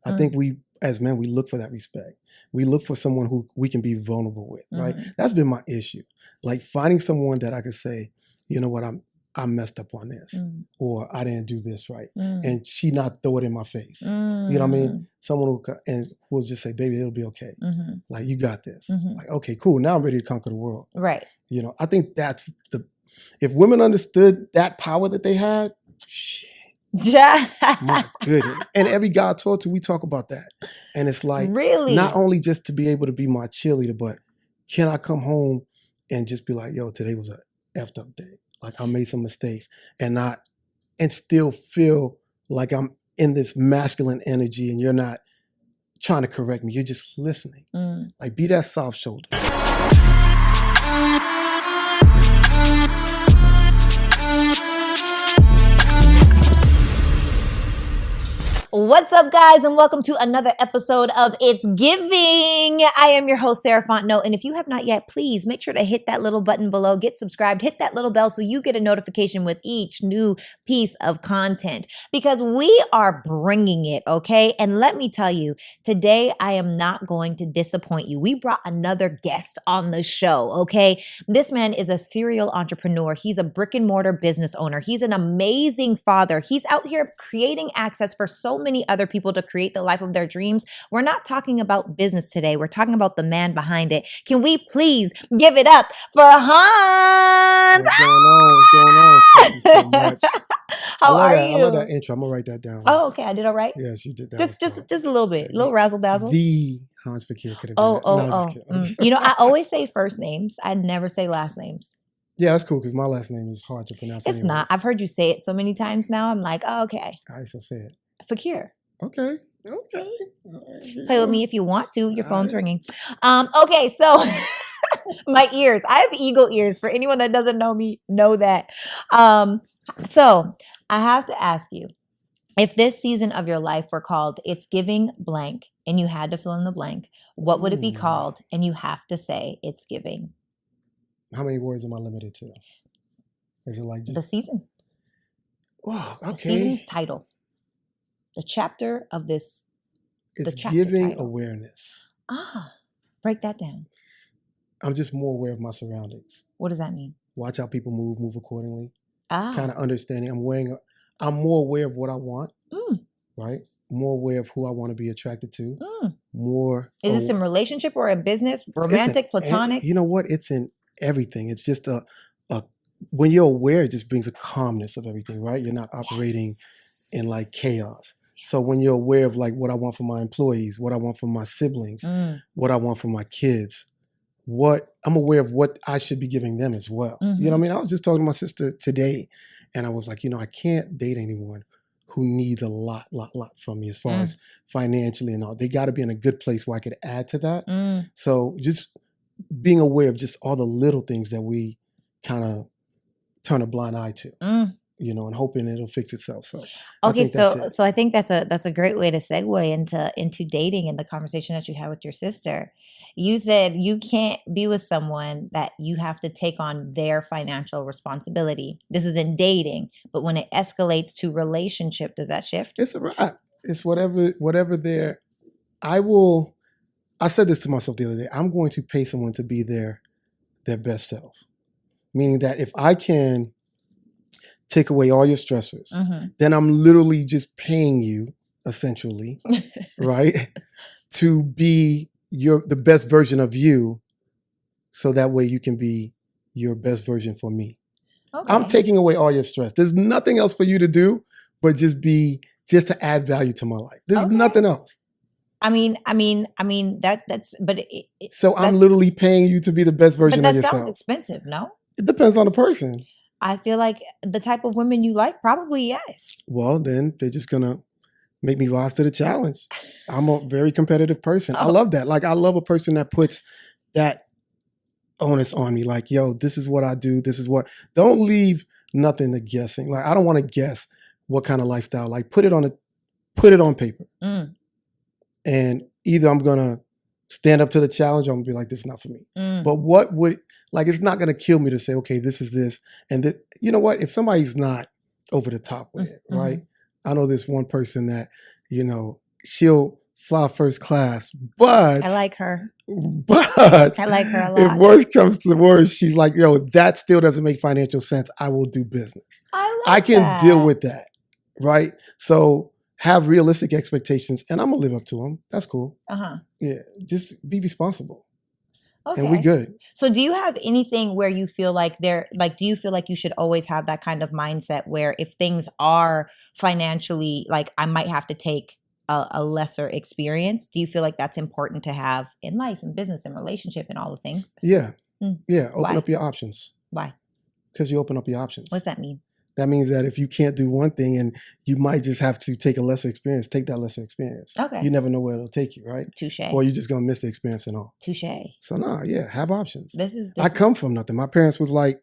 I think we, as men, we look for that respect. We look for someone who we can be vulnerable with, right? That's been my issue. Like finding someone that I could say, you know what, I messed up on this, or I didn't do this right, and she not throw it in my face. You know what I mean? Someone who will just say, "Baby, it'll be okay. Like you got this." Like, okay, cool. Now I'm ready to conquer the world. Right. You know, I think that's if women understood that power that they had, shit. My goodness. And every guy I talk to, we talk about that. And it's like, really, not only just to be able to be my cheerleader, but can I come home and just be like, yo, today was a effed up day. Like I made some mistakes and still feel like I'm in this masculine energy and you're not trying to correct me. You're just listening. Like be that soft shoulder. What's up, guys, and welcome to another episode of It's Giving. I am your host, Sarah Fontenot, and if you have not yet, please make sure to hit that little button below, get subscribed, hit that little bell so you get a notification with each new piece of content, because we are bringing it, okay? And let me tell you, today I am not going to disappoint you. We brought another guest on the show, okay? This man is a serial entrepreneur. He's a brick and mortar business owner. He's an amazing father. He's out here creating access for so many other people to create the life of their dreams. We're not talking about business today. We're talking about the man behind it. Can we please give it up for Hanz? What's going on? What's going on? Thank you so much. How are you? I love that intro. I'm gonna write that down. Oh, okay. I did all right. Yes, you did that. Just a little bit, a little razzle dazzle. The Hanz Fequiere could have been. Oh. You know, I always say first names. I never say last names. Yeah, that's cool because my last name is hard to pronounce. It's not. I've heard you say it so many times now. I'm like, oh, okay. All right, so say it. Fequiere. Okay. Play with me if you want to. Your phone's ringing. Okay, so my ears. I have eagle ears. For anyone that doesn't know me, know that. So I have to ask you, if this season of your life were called It's Giving blank and you had to fill in the blank, what would it be called? And you have to say It's Giving. How many words am I limited to? Is it like just the season? Oh, okay. The season's title. The chapter of this. It's giving title. Awareness. Break that down. I'm just more aware of my surroundings. What does that mean? Watch how people move accordingly. Kind of understanding. I'm more aware of what I want. Right? More aware of who I want to be attracted to. More. Is this in relationship or in business? Romantic, platonic? You know what? It's in everything. It's just when you're aware, it just brings a calmness of everything, right? You're not operating in like chaos. So when you're aware of like what I want for my employees, what I want for my siblings, what I want for my kids, I'm aware of what I should be giving them as well. You know what I mean? I was just talking to my sister today and I was like, I can't date anyone who needs a lot from me as far as financially and all. They got to be in a good place where I could add to that. So just being aware of just all the little things that we kind of turn a blind eye to. And hoping it'll fix itself. So okay, so I think that's a great way to segue into dating and the conversation that you had with your sister. You said you can't be with someone that you have to take on their financial responsibility. This is in dating, but when it escalates to relationship, does that shift? It's a wrap. It's whatever there. I said this to myself the other day. I'm going to pay someone to be their best self, meaning that if I can take away all your stressors, then I'm literally just paying you, essentially, right, to be the best version of you, so that way you can be your best version for me. Okay. I'm taking away all your stress. There's nothing else for you to do but just to add value to my life. There's nothing else. I mean that's but so I'm literally paying you to be the best version of yourself. That sounds expensive, no? It depends on the person. I feel like the type of women you like, probably yes. Well, then they're just going to make me rise to the challenge. I'm a very competitive person. I love that. Like, I love a person that puts that onus on me. Like, yo, this is what I do. This is what. Don't leave nothing to guessing. Like, I don't want to guess what kind of lifestyle. Like, put it on paper. And either I'm going to stand up to the challenge, or I'm going to be like, this is not for me. But it's not going to kill me to say, okay, this is this. And you know what? If somebody's not over the top with it, right? I know this one person that, she'll fly first class, but I like her. But I like her a if lot. worse comes to worse, she's like, yo, that still doesn't make financial sense. I will do business. I can deal with that. Right. So have realistic expectations and I'm going to live up to them. That's cool. Yeah. Just be responsible. Okay. And we good. So do you have anything where you feel like do you feel like you should always have that kind of mindset where if things are financially, like I might have to take a lesser experience? Do you feel like that's important to have in life and business and relationship and all the things? Yeah. Yeah. Open Why? up your options. Why? Because you open up your options. What's that mean? That means that if you can't do one thing and you might just have to take a lesser experience, take that lesser experience. Okay. You never know where it'll take you, right? Touche. Or you're just going to miss the experience and all. Touche. So have options. This I come from nothing. My parents was like,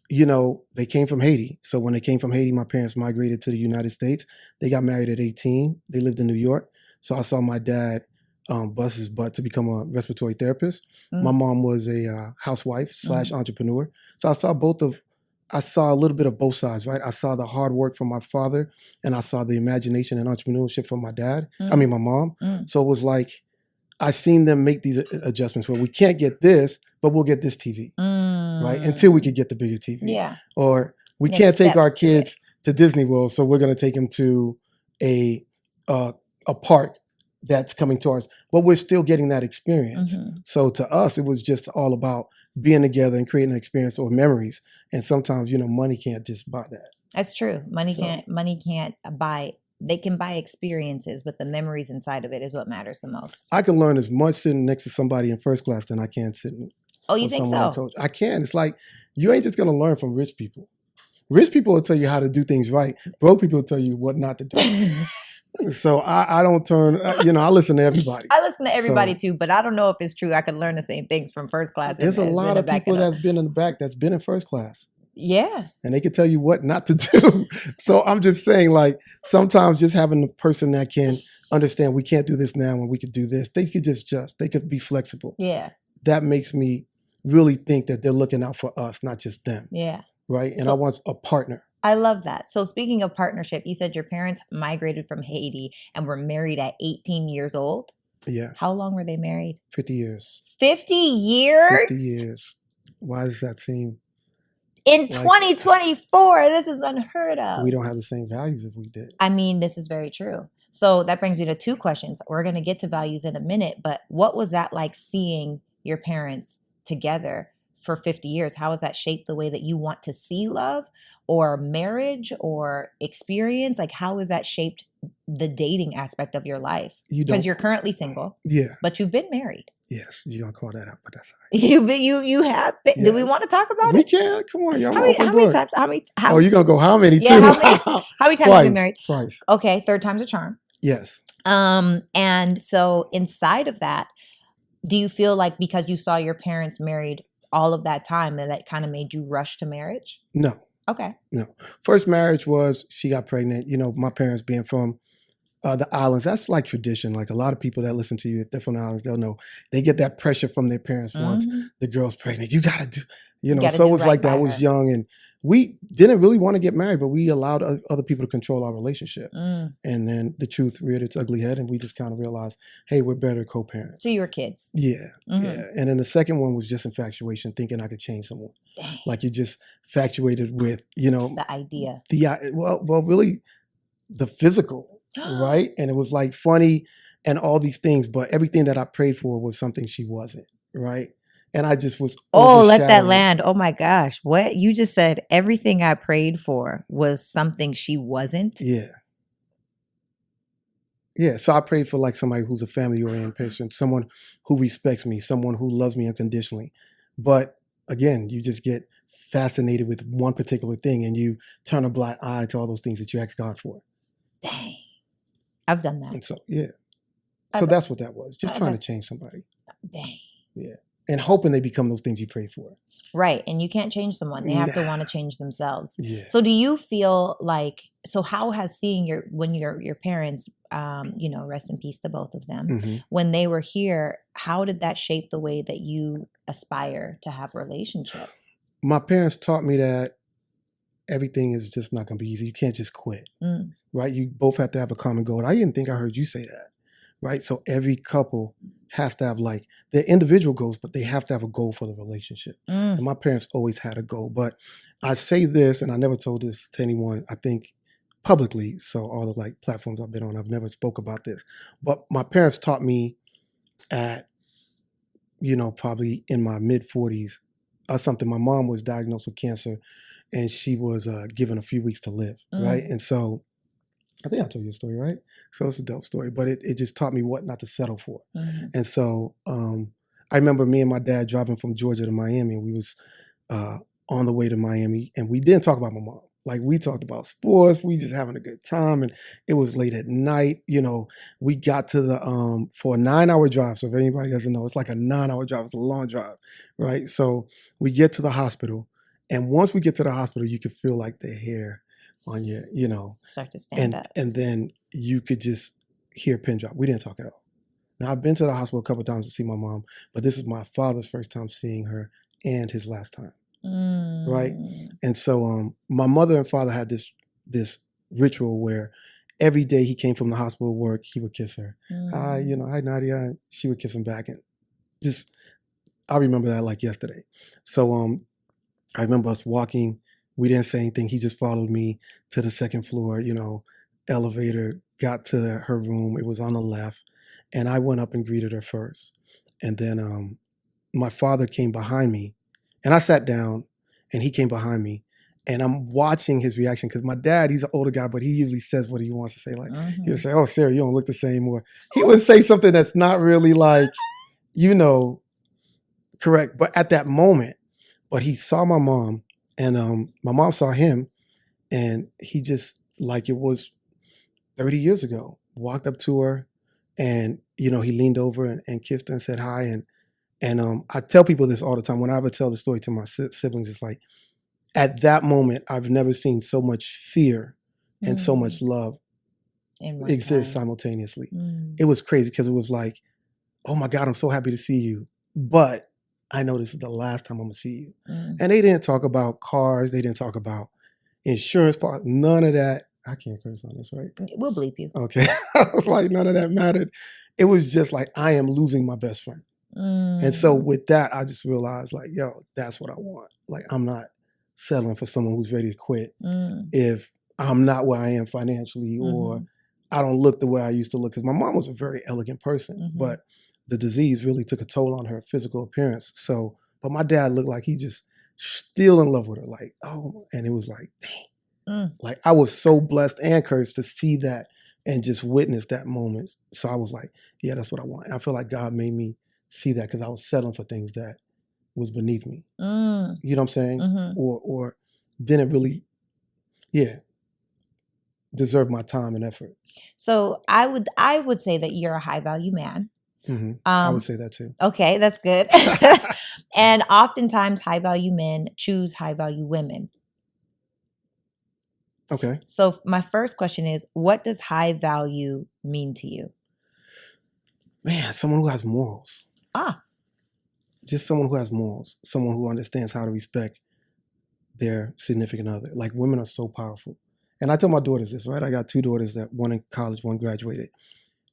they came from Haiti. So when they came from Haiti, my parents migrated to the United States. They got married at 18. They lived in New York. So I saw my dad bust his butt to become a respiratory therapist. My mom was a housewife / entrepreneur. So I saw a little bit of both sides, right? I saw the hard work from my father and I saw the imagination and entrepreneurship from my my mom. So it was like, I seen them make these adjustments where we can't get this, but we'll get this TV, right? Until we could get the bigger TV. Yeah. Or we can't take our kids to Disney World, so we're going to take them to a park that's coming to us, but we're still getting that experience. So to us, it was just all about being together and creating an experience or memories. And sometimes, money can't just buy that. That's true. Money can't buy. They can buy experiences, but the memories inside of it is what matters the most. I can learn as much sitting next to somebody in first class than I can sitting. Oh, you think so? Coach. I can. It's like, you ain't just going to learn from rich people. Rich people will tell you how to do things right. Broke people will tell you what not to do. So I don't turn, I listen to everybody. I listen to everybody too, but I don't know if it's true. I could learn the same things from first class. There's a lot of people that's been in the back that's been in first class. Yeah. And they can tell you what not to do. So I'm just saying, like, sometimes just having a person that can understand we can't do this now and we could do this, they could they could be flexible. Yeah. That makes me really think that they're looking out for us, not just them. Yeah. Right. And I want a partner. I love that. So speaking of partnership, you said your parents migrated from Haiti and were married at 18 years old. Yeah. How long were they married? 50 years. 50 years? 50 years. Why does that seem? In 2024, this is unheard of. We don't have the same values if we did. I mean, this is very true. So that brings me to two questions. We're going to get to values in a minute, but what was that like seeing your parents together for 50 years? How has that shaped the way that you want to see love or marriage or experience? Like, how has that shaped the dating aspect of your life? Because you're currently single. Yeah. But you've been married. Yes. You don't call that out, but that's all right. You have been. Yes. Do we want to talk about it? We can. Come on, y'all. How many times? Oh, you're going to go how many too? How many times have you been married? Twice. Okay. Third time's a charm. Yes. And so inside of that, do you feel like because you saw your parents married all of that time that kind of made you rush to marriage? No. Okay. No. First marriage was she got pregnant. My parents being from the islands, that's like tradition. Like a lot of people that listen to you, if they're from the islands, they'll know they get that pressure from their parents once the girl's pregnant. You got to do, so it was like that. I was young and we didn't really want to get married, but we allowed other people to control our relationship. And then the truth reared its ugly head and we just kind of realized, hey, we're better co-parents. So you were kids. Yeah. Yeah. And then the second one was just infatuation, thinking I could change someone. Dang. Like you just infatuated with, the idea. Well, really the physical. Right. And it was like funny and all these things, but everything that I prayed for was something she wasn't. Right. And I just was. Oh, let that land. Oh my gosh. What you just said, everything I prayed for was something she wasn't. Yeah. Yeah. So I prayed for like somebody who's a family oriented person, someone who respects me, someone who loves me unconditionally. But again, you just get fascinated with one particular thing and you turn a blind eye to all those things that you ask God for. Dang. I've done that. And so, yeah. So that's what that was. Just trying to change somebody. Dang. Yeah. And hoping they become those things you pray for. Right. And you can't change someone. They have to want to change themselves. Yeah. So do you feel like, how has seeing your parents, rest in peace to both of them, when they were here, how did that shape the way that you aspire to have a relationship? My parents taught me that everything is just not going to be easy. You can't just quit. Right? You both have to have a common goal. I didn't think I heard you say that. right? So every couple has to have like their individual goals, but they have to have a goal for the relationship. Mm. And my parents always had a goal. But I say this, and I never told this to anyone, I think publicly. So all the like platforms I've been on, I've never spoke about this. But my parents taught me at, probably in my mid 40s or something. My mom was diagnosed with cancer and she was given a few weeks to live, right? And so I think I told you a story, right? So it's a dope story, but it just taught me what not to settle for. And so I remember me and my dad driving from Georgia to Miami, and we was on the way to Miami, and we didn't talk about my mom. Like, we talked about sports, we just having a good time, and it was late at night. We got to the for a 9-hour drive. So if anybody doesn't know, it's like a 9-hour drive. It's a long drive, right? So we get to the hospital, and once we get to the hospital, you could feel like the hair on your, start to stand up. And then you could just hear a pin drop. We didn't talk at all. Now, I've been to the hospital a couple of times to see my mom, but this is my father's first time seeing her and his last time. Right. And so my mother and father had this ritual where every day he came from the hospital work, he would kiss her. Hi, hi Nadia. She would kiss him back, and I remember that like yesterday. So I remember us walking. We didn't say anything. He just followed me to the second floor, elevator, got to her room. It was on the left. And I went up and greeted her first. And then my father came behind me, and I sat down, and he came behind me, and I'm watching his reaction, because my dad, he's an older guy, but he usually says what he wants to say. Like, he would say, "Oh, Sarah, you don't look the same," or he would say something that's not really like, correct. But at that moment, he saw my mom, and my mom saw him, and he just, like it was 30 years ago, walked up to her, and he leaned over and kissed her and said hi. And I tell people this all the time. When I ever tell the story to my siblings, it's like, at that moment, I've never seen so much fear and so much love exist simultaneously. It was crazy, because it was like, oh my God, I'm so happy to see you, but I know this is the last time I'm gonna see you. And they didn't talk about cars. They didn't talk about insurance part. None of that. I can't curse on this, right? We'll bleep you. Okay. I was like, none of that mattered. It was just like, I am losing my best friend. And so with that, I just realized, like, yo, that's what I want. Like, I'm not settling for someone who's ready to quit if I'm not where I am financially, or I don't look the way I used to look. Because my mom was a very elegant person, but the disease really took a toll on her physical appearance. So, but my dad looked like he just still in love with her. Like, oh, and it was like, dang. Like, I was so blessed and cursed to see that and just witness that moment. So I was like, yeah, that's what I want. And I feel like God made me see that, because I was settling for things that was beneath me. You know what I'm saying? Or didn't really, deserve my time and effort. So I would say that you're a high value man. I would say that too. Okay, that's good. And oftentimes high value men choose high value women. Okay. So my first question is, what does high value mean to you? Man, someone who has morals. Just someone who has morals. Someone who understands how to respect their significant other. Like, women are so powerful. And I tell my daughters this, right? I got 2 daughters, that one in college, one graduated.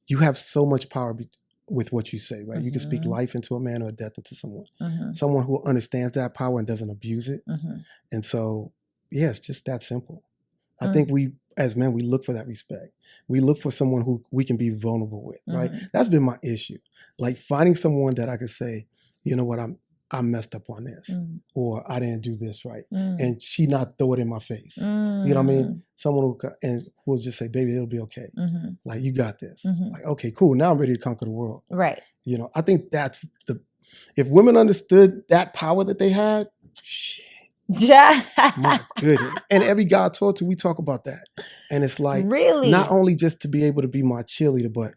You have so much power with what you say, right? You can speak life into a man or death into someone. Someone who understands that power and doesn't abuse it. And so, yeah, it's just that simple. I think we, as men, we look for that respect. We look for someone who we can be vulnerable with, right? That's been my issue. Like, finding someone that I could say, you know what, I messed up on this, or I didn't do this right, and she not throw it in my face. You know what I mean? Someone who will just say, baby, it'll be okay. Like, you got this. Like, okay, cool. Now I'm ready to conquer the world. Right. I think that's if women understood that power that they had, shit. My goodness. And every guy I talk to, we talk about that. And it's like, really, not only just to be able to be my cheerleader, but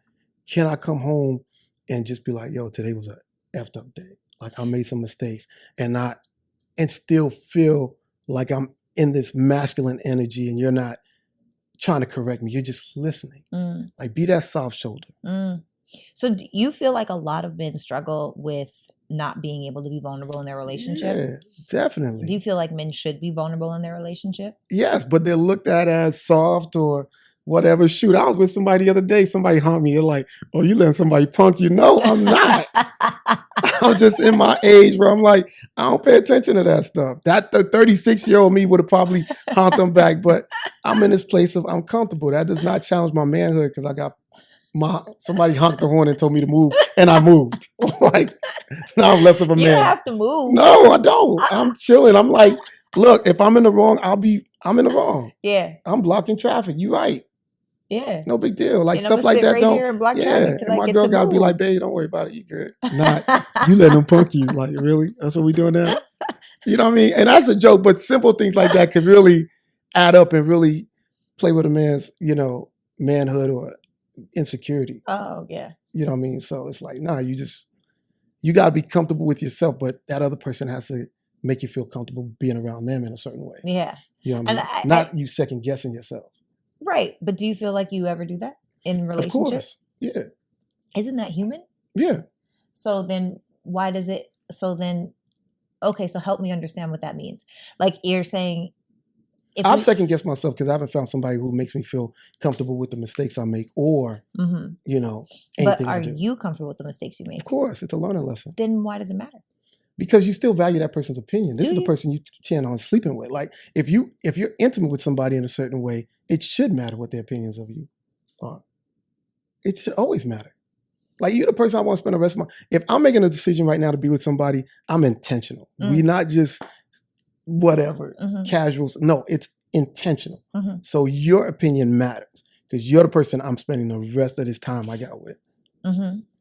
can I come home and just be like, yo, today was a effed up day. Like, I made some mistakes, and still feel like I'm in this masculine energy, and you're not trying to correct me. You're just listening. Like, be that soft shoulder. So do you feel like a lot of men struggle with not being able to be vulnerable in their relationship? Yeah, definitely. Do you feel like men should be vulnerable in their relationship? Yes, but they're looked at as soft, or whatever. Shoot, I was with somebody the other day. Somebody honked me. They're like, "Oh, you letting somebody punk you?" No, I'm not. I'm just in my age where I'm like, I don't pay attention to that stuff. That the 36-year-old me would have probably honked them back, but I'm in this place of I'm comfortable. That does not challenge my manhood because I got somebody honked the horn and told me to move, and I moved. Like now I'm less of a You man. don't have to move. No, I don't. I'm chilling. I'm like, look, if I'm in the wrong, I'm in the wrong. Yeah. I'm blocking traffic. You right. Yeah. No big deal. Like And stuff like that right don't. here and block Yeah. traffic till And I my get girl to gotta be move. like, babe, don't worry about it. You good. Not you letting them punk you. Like, really? That's what we doing now? You know what I mean? And that's a joke, but simple things like that could really add up and really play with a man's, manhood or insecurity. Oh, yeah. You know what I mean? So it's like, nah, you gotta be comfortable with yourself, but that other person has to make you feel comfortable being around them in a certain way. Yeah. You know what I mean? And Not you second guessing yourself. Right. But do you feel like you ever do that in relationships? Of course. Yeah. Isn't that human? Yeah. So then okay, so help me understand what that means. Like you're saying, I've second guessed myself because I haven't found somebody who makes me feel comfortable with the mistakes I make or, anything But are I do. you comfortable with the mistakes you make? Of course. It's a learning lesson. Then why does it matter? Because you still value that person's opinion. This Do is the you? person you plan on sleeping with. Like if you're intimate with somebody in a certain way, it should matter what their opinions of you are. It should always matter. Like you're the person I want to spend the rest of my. If I'm making a decision right now to be with somebody, I'm intentional. We're not just whatever casuals. No, it's intentional. So your opinion matters because you're the person I'm spending the rest of this time I got with.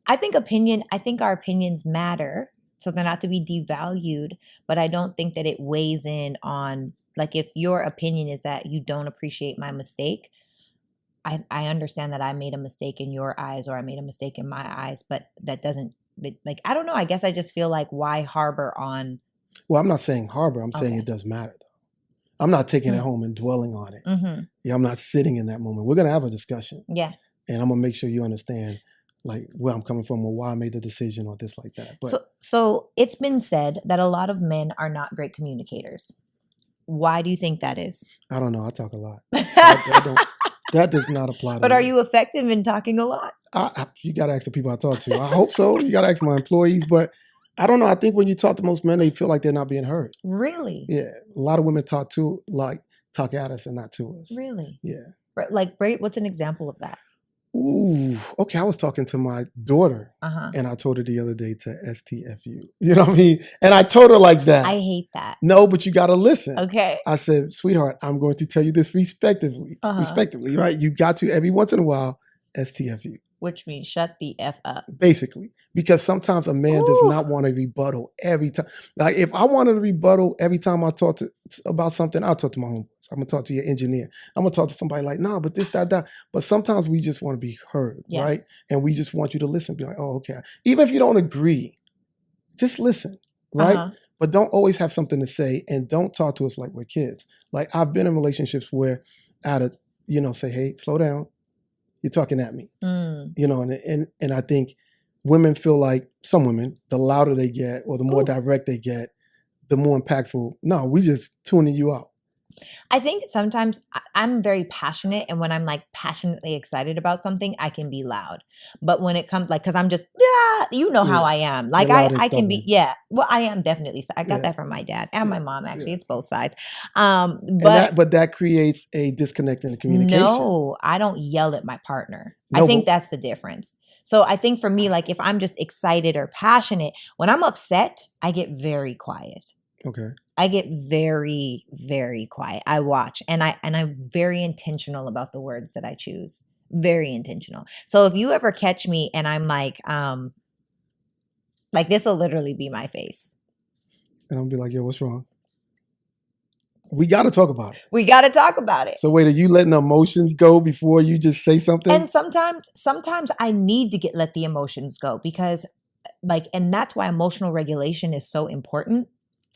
I think our opinions matter. So they're not to be devalued, but I don't think that it weighs in on, like, if your opinion is that you don't appreciate my mistake, I understand that I made a mistake in your eyes or I made a mistake in my eyes, but that doesn't, like, I don't know. I guess I just feel like why harbor on. Well, I'm not saying harbor. I'm saying it does matter, though. I'm not taking it home and dwelling on it. Yeah, I'm not sitting in that moment. We're going to have a discussion. Yeah. And I'm going to make sure you understand like where I'm coming from or why I made the decision or this like that. But so it's been said that a lot of men are not great communicators. Why do you think that is? I don't know. I talk a lot. That does not apply to me. But are you effective in talking a lot? You got to ask the people I talk to. I hope so. You got to ask my employees. But I don't know. I think when you talk to most men, they feel like they're not being heard. Really? Yeah. A lot of women talk at us and not to us. Really? Yeah. Like, what's an example of that? Ooh, okay. I was talking to my daughter and I told her the other day to STFU. You know what I mean? And I told her like that. I hate that. No, but you got to listen. Okay. I said, sweetheart, I'm going to tell you this respectively, right? You got to every once in a while STFU. Which means shut the F up. Basically, because sometimes a man does not want a rebuttal every time. Like if I wanted a rebuttal every time I talk about something, I'll talk to my homeboys. I'm going to talk to your engineer. I'm going to talk to somebody like, nah, but this, that. But sometimes we just want to be heard, right? And we just want you to listen. Be like, oh, okay. Even if you don't agree, just listen, right? But don't always have something to say and don't talk to us like we're kids. Like I've been in relationships where I had to, say, hey, slow down. You're talking at me, and I think women feel like some women, the louder they get or the more direct they get, the more impactful. No, we just tuning you out. I think sometimes I'm very passionate, and when I'm like passionately excited about something, I can be loud. But when it comes because I'm just how I am. Like I can be well, I am definitely. I got that from my dad and my mom. Actually, it's both sides. But that creates a disconnect in the communication. No, I don't yell at my partner. I think that's the difference. So I think for me, like if I'm just excited or passionate, when I'm upset, I get very quiet. Okay. I get very, very quiet. I watch and I'm very intentional about the words that I choose. Very intentional. So if you ever catch me and I'm like this will literally be my face. And I'll be like, yo, what's wrong? We got to talk about it. We got to talk about it. So wait, are you letting the emotions go before you just say something? And sometimes I need to let the emotions go because and that's why emotional regulation is so important.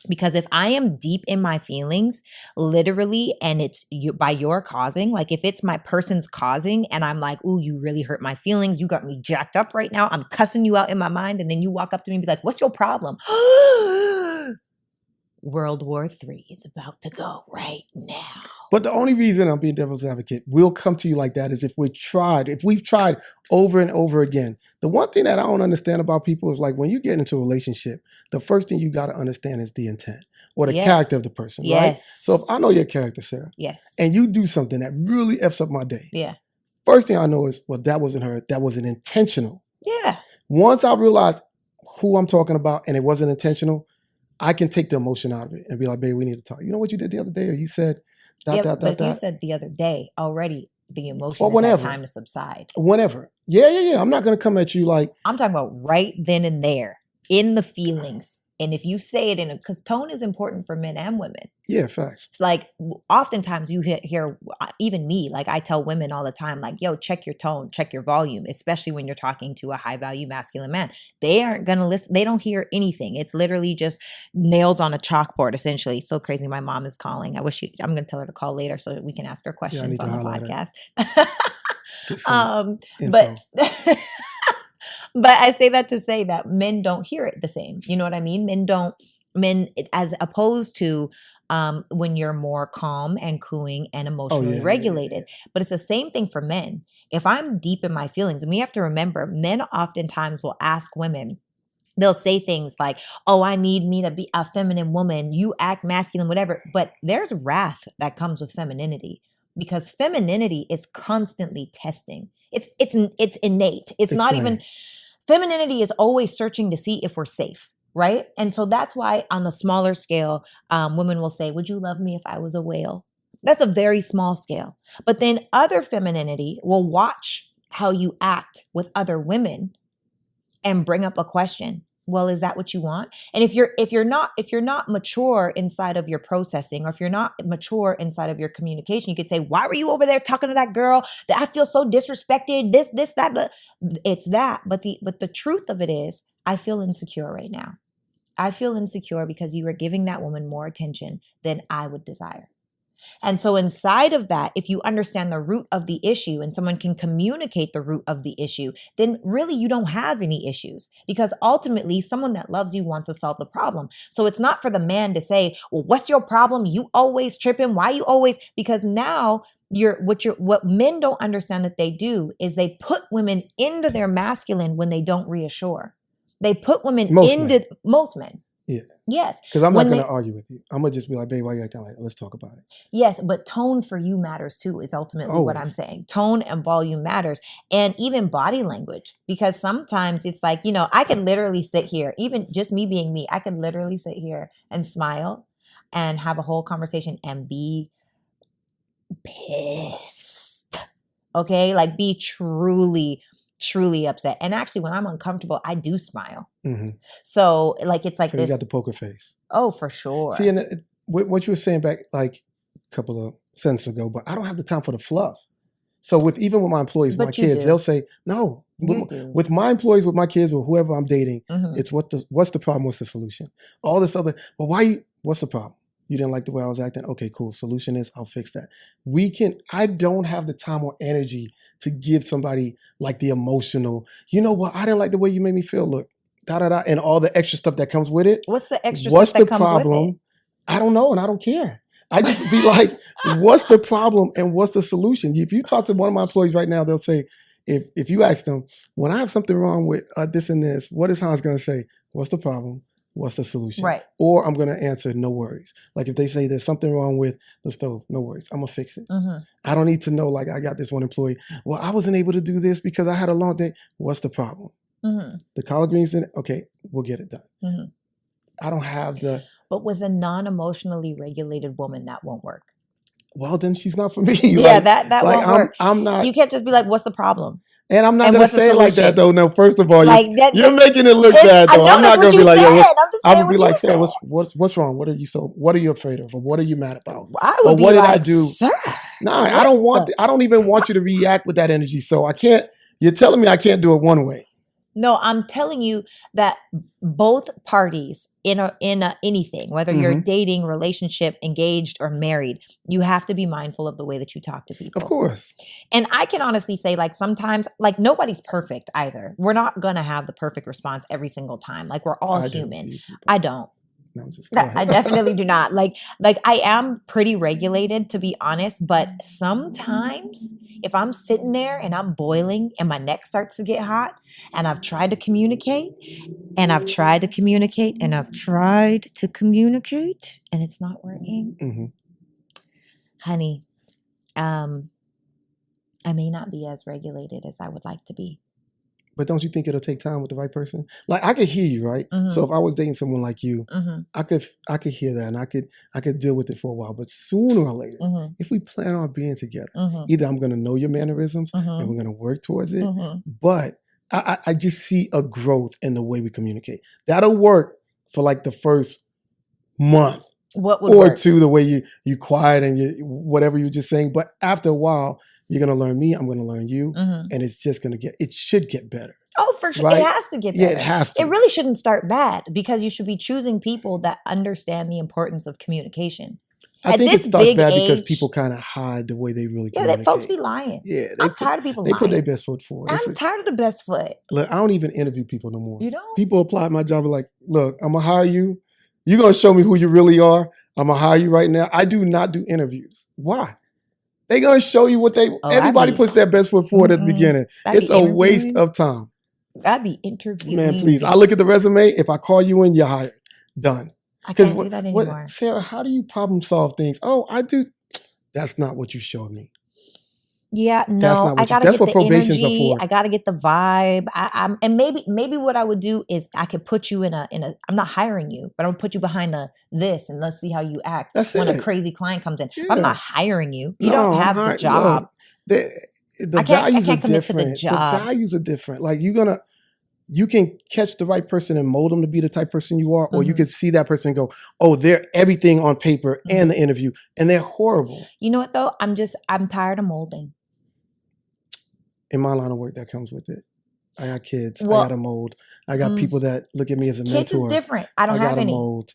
Because if I am deep in my feelings, literally, and it's by your causing, like if it's my person's causing and I'm like, ooh, you really hurt my feelings. You got me jacked up right now. I'm cussing you out in my mind. And then you walk up to me and be like, what's your problem? World War III is about to go right now. But the only reason I'm being devil's advocate, we'll come to you like that, is if we've tried over and over again. The one thing that I don't understand about people is like when you get into a relationship, the first thing you got to understand is the intent or the character of the person, right? So if I know your character, Sarah, and you do something that really F's up my day, first thing I know is, well, that wasn't her. That wasn't intentional. Yeah. Once I realize who I'm talking about and it wasn't intentional, I can take the emotion out of it and be like, babe, we need to talk. You know what you did the other day? Or you said, but if you said the other day, already the emotion or whenever. Had time to subside. Whenever. Yeah. I'm not going to come at you like. I'm talking about right then and there, in the feelings. And if you say it because tone is important for men and women. Yeah, facts. It's like oftentimes you hear, even me, like I tell women all the time, like, yo, check your tone, check your volume, especially when you're talking to a high value masculine man. They aren't going to listen. They don't hear anything. It's literally just nails on a chalkboard, essentially. It's so crazy. My mom is calling. I'm going to tell her to call later so that we can ask her questions on the podcast. But I say that to say that men don't hear it the same. You know what I mean? Men, as opposed to when you're more calm and cooing and emotionally regulated. But it's the same thing for men. If I'm deep in my feelings, and we have to remember, men oftentimes will ask women, they'll say things like, oh, I need me to be a feminine woman. You act masculine, whatever. But there's wrath that comes with femininity, because femininity is constantly testing. It's innate. It's not even... Femininity is always searching to see if we're safe, right? And so that's why on the smaller scale, women will say, would you love me if I was a whale? That's a very small scale. But then other femininity will watch how you act with other women and bring up a question. Well, is that what you want? And if you're not mature inside of your processing, or if you're not mature inside of your communication, you could say, why were you over there talking to that girl? That I feel so disrespected, this, that, but it's that. But the truth of it is, I feel insecure right now. I feel insecure because you are giving that woman more attention than I would desire. And so inside of that, if you understand the root of the issue and someone can communicate the root of the issue, then really you don't have any issues, because ultimately someone that loves you wants to solve the problem. So it's not for the man to say, well, what's your problem? You always tripping. Why you always? Because now what men don't understand that they do is they put women into their masculine when they don't reassure. They put women most men. Yeah. Yes. Because I'm not going to argue with you. I'm going to just be like, babe, why you acting like that? Let's talk about it. Yes, but tone for you matters too, is ultimately what I'm saying. Tone and volume matters. And even body language. Because sometimes it's like, I could literally sit here, even just me being me, I could literally sit here and smile and have a whole conversation and be pissed. Okay? Like be truly upset. And actually, when I'm uncomfortable, I do smile. Mm-hmm. So like, it's like so this. You got the poker face. Oh, for sure. See, and what you were saying back like a couple of sentences ago, but I don't have the time for the fluff. So with my employees, my kids, they'll say, no, with my employees, with my kids, or whoever I'm dating, it's what's the problem? What's the solution? All this other, well, what's the problem? You didn't like the way I was acting? Okay, cool. Solution is I'll fix that. I don't have the time or energy to give somebody like the emotional, you know what? I didn't like the way you made me feel. Look, and all the extra stuff that comes with it. What's the extra stuff that comes with it? What's the problem? I don't know, and I don't care. I just be like, what's the problem and what's the solution? If you talk to one of my employees right now, they'll say, if you ask them, when I have something wrong with this and this, what is Hanz going to say? What's the problem? What's the solution? Right. Or I'm going to answer, no worries. Like if they say there's something wrong with the stove, no worries. I'm going to fix it. Mm-hmm. I don't need to know, like I got this one employee. Well, I wasn't able to do this because I had a long day. What's the problem? Mm-hmm. The collard greens didn't. Okay, we'll get it done. Mm-hmm. I don't have the... But with a non-emotionally regulated woman, that won't work. Well, then she's not for me. Yeah, like, that won't work. I'm not... You can't just be like, what's the problem? And I'm not going to say it like that, though. No, first of all, you're making it look bad, though. I'm not going to be like, I'm going to be like, Sarah, what's wrong? What are you afraid of? Or what are you mad about? Or what did I do? Sir, I don't even want you to react with that energy. So I can't, you're telling me I can't do it one way. No, I'm telling you that both parties in anything, whether you're dating, relationship, engaged, or married, you have to be mindful of the way that you talk to people. Of course. And I can honestly say, like, sometimes, like, nobody's perfect either. We're not going to have the perfect response every single time. Like, we're all human. I don't. No, I'm just go I ahead. definitely do not. Like I am pretty regulated, to be honest, but sometimes if I'm sitting there and I'm boiling and my neck starts to get hot and I've tried to communicate and I've tried to communicate and I've tried to communicate and it's not working, Mm-hmm. honey, I may not be as regulated as I would like to be. But don't you think it'll take time with the right person? Like I could hear you, right? Mhm. So if I was dating someone like you, Mhm. I could hear that and I could deal with it for a while. But sooner or later, Mhm. if we plan on being together, Mhm. either I'm gonna know your mannerisms and Mhm. we're gonna work towards it. Mhm. But I just see a growth in the way we communicate. That'll work for like the first month What would or work? two, the way you quiet and you whatever you're just saying. But after a while, you're gonna learn me, I'm gonna learn you, Mhm. and it's just it should get better. Oh, for sure. Right? It has to get Yeah, better. it has to. It really shouldn't start bad because you should be choosing people that understand the importance of communication. I At think it this starts big bad because age, people kind of hide the way they really yeah, communicate. that folks be lying. Yeah, I'm tired of people they put their lying. best foot forward. I'm tired of the best foot. Look, I don't even interview people no more. You don't? People apply at my job and like, look, I'm gonna hire you. You're gonna show me who you really are. I'm gonna hire you right now. I do not do interviews. Why? They gonna show you what they. Everybody puts their best foot forward at the beginning. It's a waste of time. I'd be interviewing. Man, please. I look at the resume. If I call you in, you're hired. Done. I can't do that anymore. Sarah, how do you problem solve things? Oh, I do. That's not what you showed me. Yeah, no, I gotta get the energy. I gotta get the vibe. And maybe what I would do is I could put you in a. I'm not hiring you, but I'm gonna put you behind this, and let's see how you act when a crazy client comes in. Yeah. I'm not hiring you. You don't have the job. Look, the values are different. The values are different. Like you can catch the right person and mold them to be the type person you are, or you can see that person and go, oh, they're everything on paper and the interview, and they're horrible. You know what though? I'm tired of molding. In my line of work, that comes with it. I got kids. I got to mold. I got people that look at me as a mentor. Kids is different. I don't have any. Mold.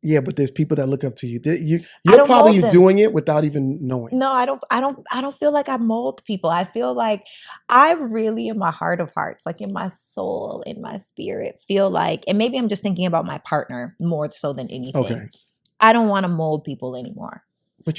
Yeah, but there's people that look up to you. You're probably doing it without even knowing. No, I don't feel like I mold people. I feel like I really, in my heart of hearts, like in my soul, in my spirit, feel like, and maybe I'm just thinking about my partner more so than anything. Okay. I don't want to mold people anymore.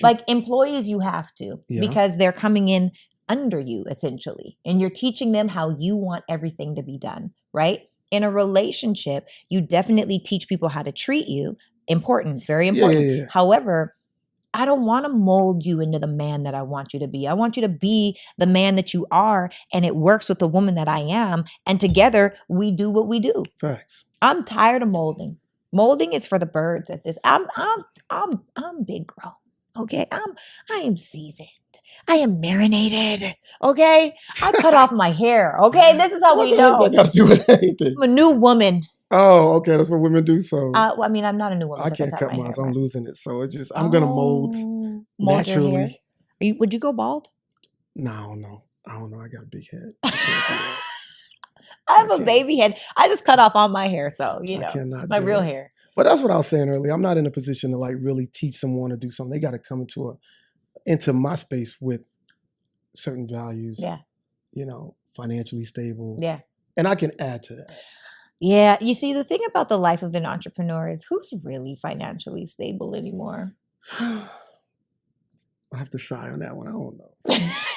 Like employees, you have to, because they're coming in under you essentially, and you're teaching them how you want everything to be done, right? In a relationship, you definitely teach people how to treat you. Important, very important. Yeah. However, I don't want to mold you into the man that I want you to be. I want you to be the man that you are, and it works with the woman that I am, and together we do what we do. Facts. I'm tired of molding. Molding is for the birds at this. I'm big grown. Okay, I am seasoned. I am marinated. Okay, I cut off my hair. Okay, this is how we know. What got to do with anything? I'm a new woman. Oh, okay, that's what women do. So, well, I mean, I'm not a new woman. I can't cut mine. I'm losing it. So it's just I'm gonna mold naturally. Would you go bald? No, I don't know. I got a big head. I have a baby head. I just cut off all my hair, so my real hair. But that's what I was saying earlier. I'm not in a position to like really teach someone to do something. They got to come into my space with certain values. Yeah. Financially stable. Yeah. And I can add to that. Yeah. You see, the thing about the life of an entrepreneur is who's really financially stable anymore? I have to sigh on that one. I don't know.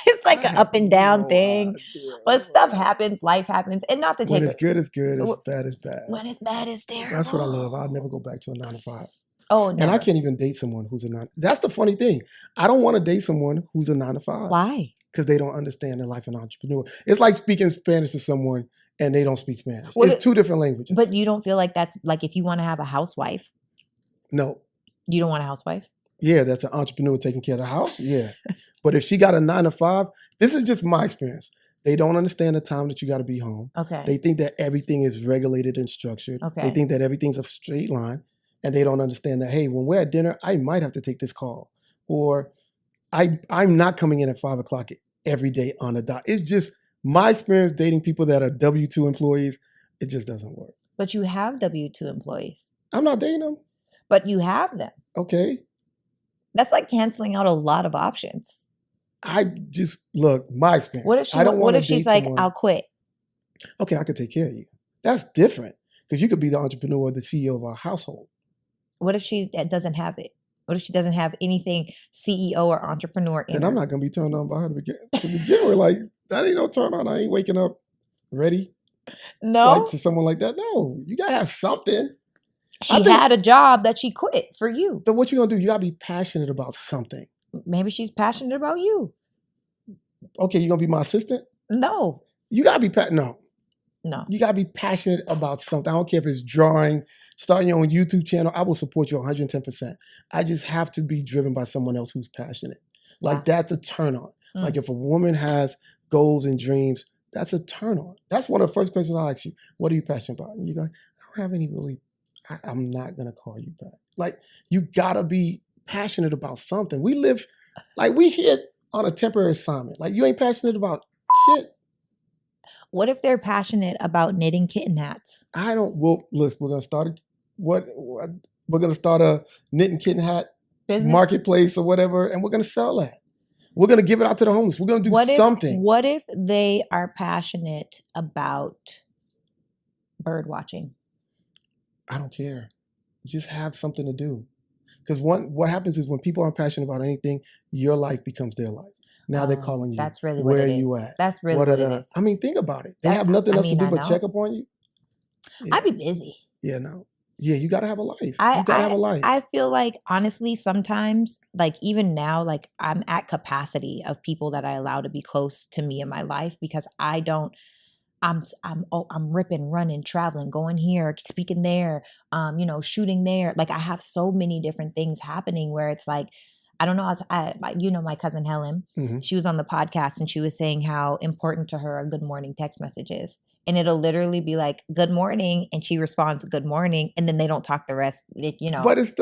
It's like an up and down thing. But stuff happens, life happens. And not to take when it's good, it's good. It's bad, it's bad. When it's bad, it's terrible. That's what I love. I'll never go back to a 9-to-5. Oh, no. And I can't even date someone who's a 9. That's the funny thing. I don't want to date someone who's a 9-to-5. Why? Because they don't understand the life of an entrepreneur. It's like speaking Spanish to someone and they don't speak Spanish. It's two different languages. But you don't feel like that's like if you want to have a housewife? No. You don't want a housewife? Yeah, that's an entrepreneur taking care of the house. Yeah. But if she got a 9-to-5, this is just my experience. They don't understand the time that you got to be home. Okay. They think that everything is regulated and structured. Okay. They think that everything's a straight line. And they don't understand that, hey, when we're at dinner, I might have to take this call. Or I'm not coming in at 5 o'clock every day on a dot. It's just my experience dating people that are W-2 employees. It just doesn't work. But you have W-2 employees. I'm not dating them. But you have them. Okay. That's like canceling out a lot of options. Look, my experience. What if she's like, I'll quit? Okay, I could take care of you. That's different. Because you could be the entrepreneur or the CEO of our household. What if she doesn't have it? What if she doesn't have anything CEO or entrepreneur in Then her? I'm not gonna be turned on by her to begin with. Like, that ain't no turn on. I ain't waking up ready No, like to someone like that. No, you gotta have something. she had a job that she quit for you. So what you gonna do? You gotta be passionate about something. Maybe she's passionate about you. Okay, you gonna be my assistant? No, You gotta be no. no. You gotta be passionate about something. I don't care if it's drawing, starting your own YouTube channel. I will support you 110%. I just have to be driven by someone else who's passionate. Like, Wow. that's a turn on. Mm. Like, if a woman has goals and dreams, that's a turn on. That's one of the first questions I ask you. What are you passionate about? And you go, I don't have any really. I'm not gonna call you back. Like, you gotta be passionate about something. We live, like, we here on a temporary assignment. Like, you ain't passionate about shit. What if they're passionate about knitting kitten hats? I don't. Well, listen, we're gonna start it. What we're gonna start a knitting kitten hat Business? marketplace or whatever, and we're gonna sell that. We're gonna give it out to the homeless. We're gonna do something. What if they are passionate about bird watching? I don't care. Just have something to do. Because what happens is when people aren't passionate about anything, your life becomes their life. Now they're calling you. That's really where what it are is. you at? That's really what it is. I mean, think about it. They have nothing else to do but check up on you. Yeah. I'd be busy. Yeah, no. Yeah, you gotta have a life. You gotta have a life. I feel like, honestly, sometimes, like, even now, like, I'm at capacity of people that I allow to be close to me in my life, because I don't. I'm ripping, running, traveling, going here, speaking there, shooting there. Like, I have so many different things happening where it's like, I don't know. My cousin Helen, she was on the podcast and she was saying how important to her a good morning text message is. And it'll literally be like, good morning. And she responds, good morning. And then they don't talk the rest, But it's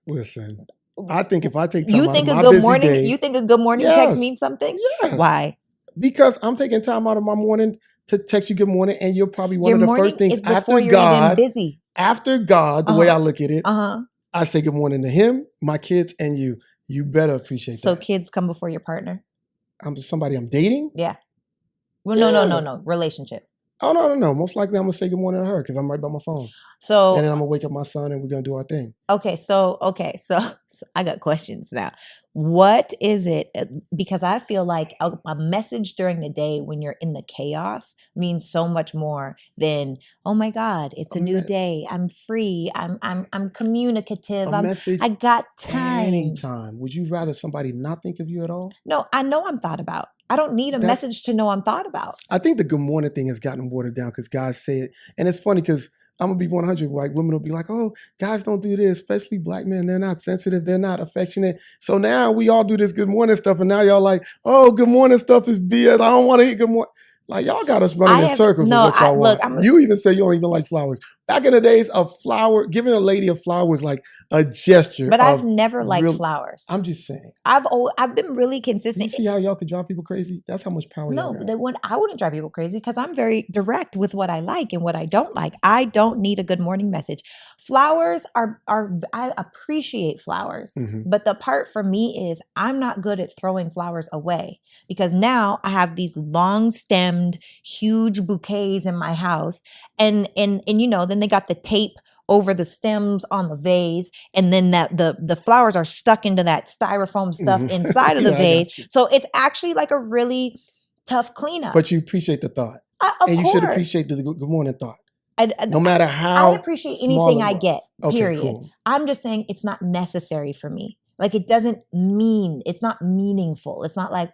listen, I think if I take time you out think of a my good busy morning, day, you think a good morning text means something? Yes. Why? Because I'm taking time out of my morning to text you good morning, and you're probably one of the first things after you're God. Even busy. After God, the way I look at it, I say good morning to him, my kids, and you. You better appreciate that. So kids come before your partner? I'm somebody I'm dating? Yeah. Well, no. Relationship. Oh, no. Most likely I'm going to say good morning to her because I'm right by my phone. So, and then I'm going to wake up my son and we're going to do our thing. Okay. So I got questions now. What is it? Because I feel like a message during the day when you're in the chaos means so much more than, oh my God, it's a new day. I'm free. I'm communicative. I got time. Anytime. Would you rather somebody not think of you at all? No, I know I'm thought about. I don't need a message to know I'm thought about. I think the good morning thing has gotten watered down because guys say it. And it's funny because I'm going to be 100. Like, women will be like, oh, guys don't do this, especially black men. They're not sensitive. They're not affectionate. So now we all do this good morning stuff. And now y'all like, oh, good morning stuff is BS. I don't want to eat good morning. Like, y'all got us running in circles with what y'all want. You even say you don't even like flowers. Back in the days, giving a lady a flower was like a gesture. But I've never liked flowers. I'm just saying. I've been really consistent. You see how y'all could drive people crazy? That's how much power y'all got. No, I wouldn't drive people crazy because I'm very direct with what I like and what I don't like. I don't need a good morning message. Flowers I appreciate flowers. But the part for me is I'm not good at throwing flowers away because now I have these long stemmed, huge bouquets in my house. And then they got the tape over the stems on the vase, and then that the flowers are stuck into that styrofoam stuff inside of the vase. So it's actually like a really tough cleanup. But you appreciate the thought. Of you course. should appreciate the good morning thought. No matter how I appreciate anything I get, period. Okay, cool. I'm just saying it's not necessary for me. Like, it's not meaningful. It's not like,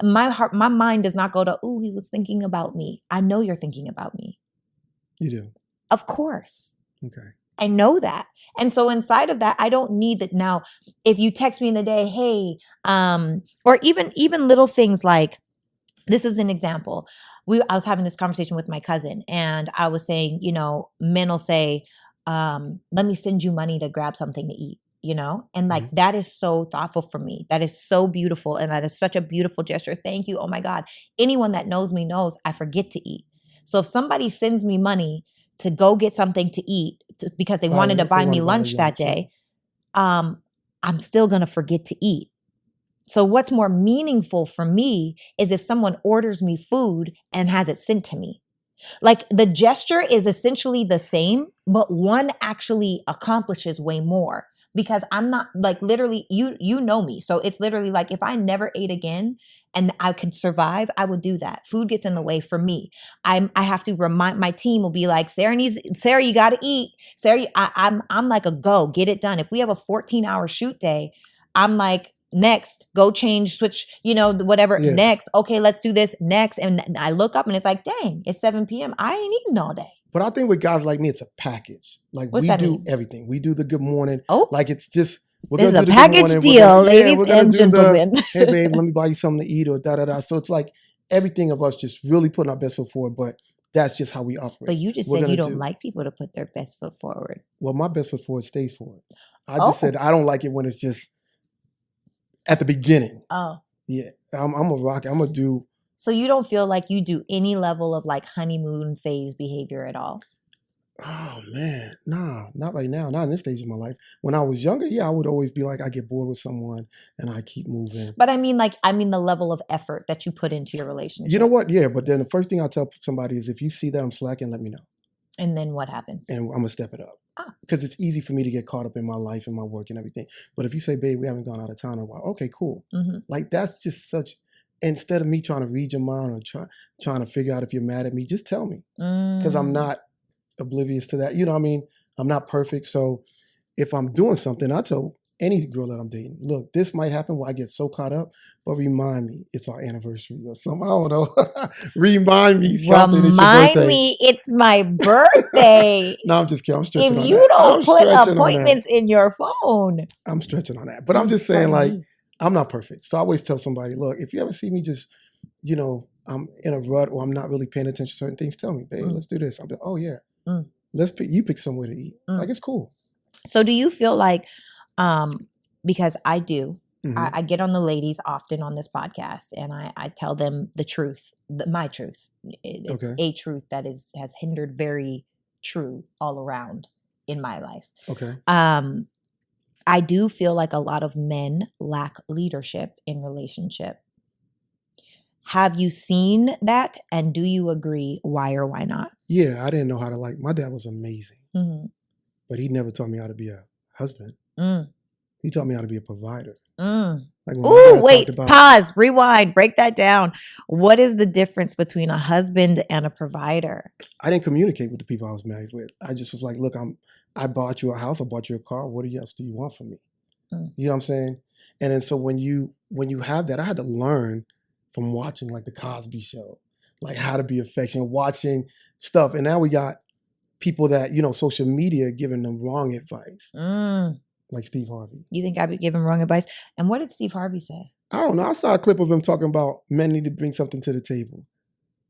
my mind does not go to, he was thinking about me. I know you're thinking about me. You do. Of course. Okay. I know that. And so inside of that, I don't need that. Now, if you text me in the day, hey, or even little things like, this is an example. I was having this conversation with my cousin and I was saying, men will say, let me send you money to grab something to eat, and like, that is so thoughtful for me. That is so beautiful. And that is such a beautiful gesture. Thank you. Oh my God. Anyone that knows me knows I forget to eat. So if somebody sends me money to go get something to eat because they wanted to buy me lunch that day, I'm still going to forget to eat. So what's more meaningful for me is if someone orders me food and has it sent to me. Like the gesture is essentially the same, but one actually accomplishes way more because I'm not like literally you know me. So it's literally like if I never ate again and I could survive, I would do that. Food gets in the way for me. I have to remind my team will be like, Sarah, you got to eat. Sarah, I'm like a go, get it done. If we have a 14-hour shoot day, I'm like, next, go change, switch, whatever. Yeah. Next, okay, let's do this next. And I look up and it's like, dang, it's 7 p.m. I ain't eating all day. But I think with guys like me, it's a package. Like What's we that do mean? everything. We do the good morning. Oh, like it's just this is a do the good package morning. deal, ladies and gentlemen. Hey babe, let me buy you something to eat or da da da. So it's like everything of us just really putting our best foot forward. But that's just how we operate. But you just said you don't like people to put their best foot forward. Well, my best foot forward stays forward. I just said I don't like it when it's just at the beginning. Oh. Yeah. I'm a rock. I'm gonna do. So you don't feel like you do any level of like honeymoon phase behavior at all? Oh man, nah, not right now. Not in this stage of my life. When I was younger, yeah, I would always be like, I get bored with someone and I keep moving. But I mean the level of effort that you put into your relationship. You know what? Yeah, but then the first thing I tell somebody is if you see that I'm slacking, let me know. And then what happens? And I'm gonna step it up. Because it's easy for me to get caught up in my life and my work and everything. But if you say, babe, we haven't gone out of town in a while, okay, cool. Mm-hmm. Like that's just such. Instead of me trying to read your mind or trying to figure out if you're mad at me, just tell me. Because I'm not oblivious to that. You know what I mean? I'm not perfect. So if I'm doing something, I tell any girl that I'm dating, look, this might happen where I get so caught up, but remind me it's our anniversary or something. I don't know. Remind me something. Remind me it's my birthday. No, I'm just kidding. I'm stretching on that. If you don't put appointments in your phone. I'm stretching on that. But I'm just saying like, I'm not perfect. So I always tell somebody, look, if you ever see me just, I'm in a rut or I'm not really paying attention to certain things, tell me, babe, let's do this. I'll be like, oh yeah. You pick somewhere to eat. Like it's cool. So do you feel like, because I do, I get on the ladies often on this podcast and I tell them the truth, my truth. It's a truth that has hindered very true all around in my life. Okay. I do feel like a lot of men lack leadership in relationship. Have you seen that? And do you agree? Why or why not? Yeah, I didn't know how to my dad was amazing, but he never taught me how to be a husband. He taught me how to be a provider. Like wait, pause, rewind, break that down. What is the difference between a husband and a provider? I didn't communicate with the people I was married with. I just was like, look, I bought you a house, I bought you a car. What else do you want from me? You know what I'm saying? And then so when you have that, I had to learn from watching like the Cosby Show, like how to be affectionate, watching stuff. And now we got people that, social media giving them wrong advice. Like Steve Harvey. You think I'd be giving wrong advice? And what did Steve Harvey say? I don't know. I saw a clip of him talking about men need to bring something to the table.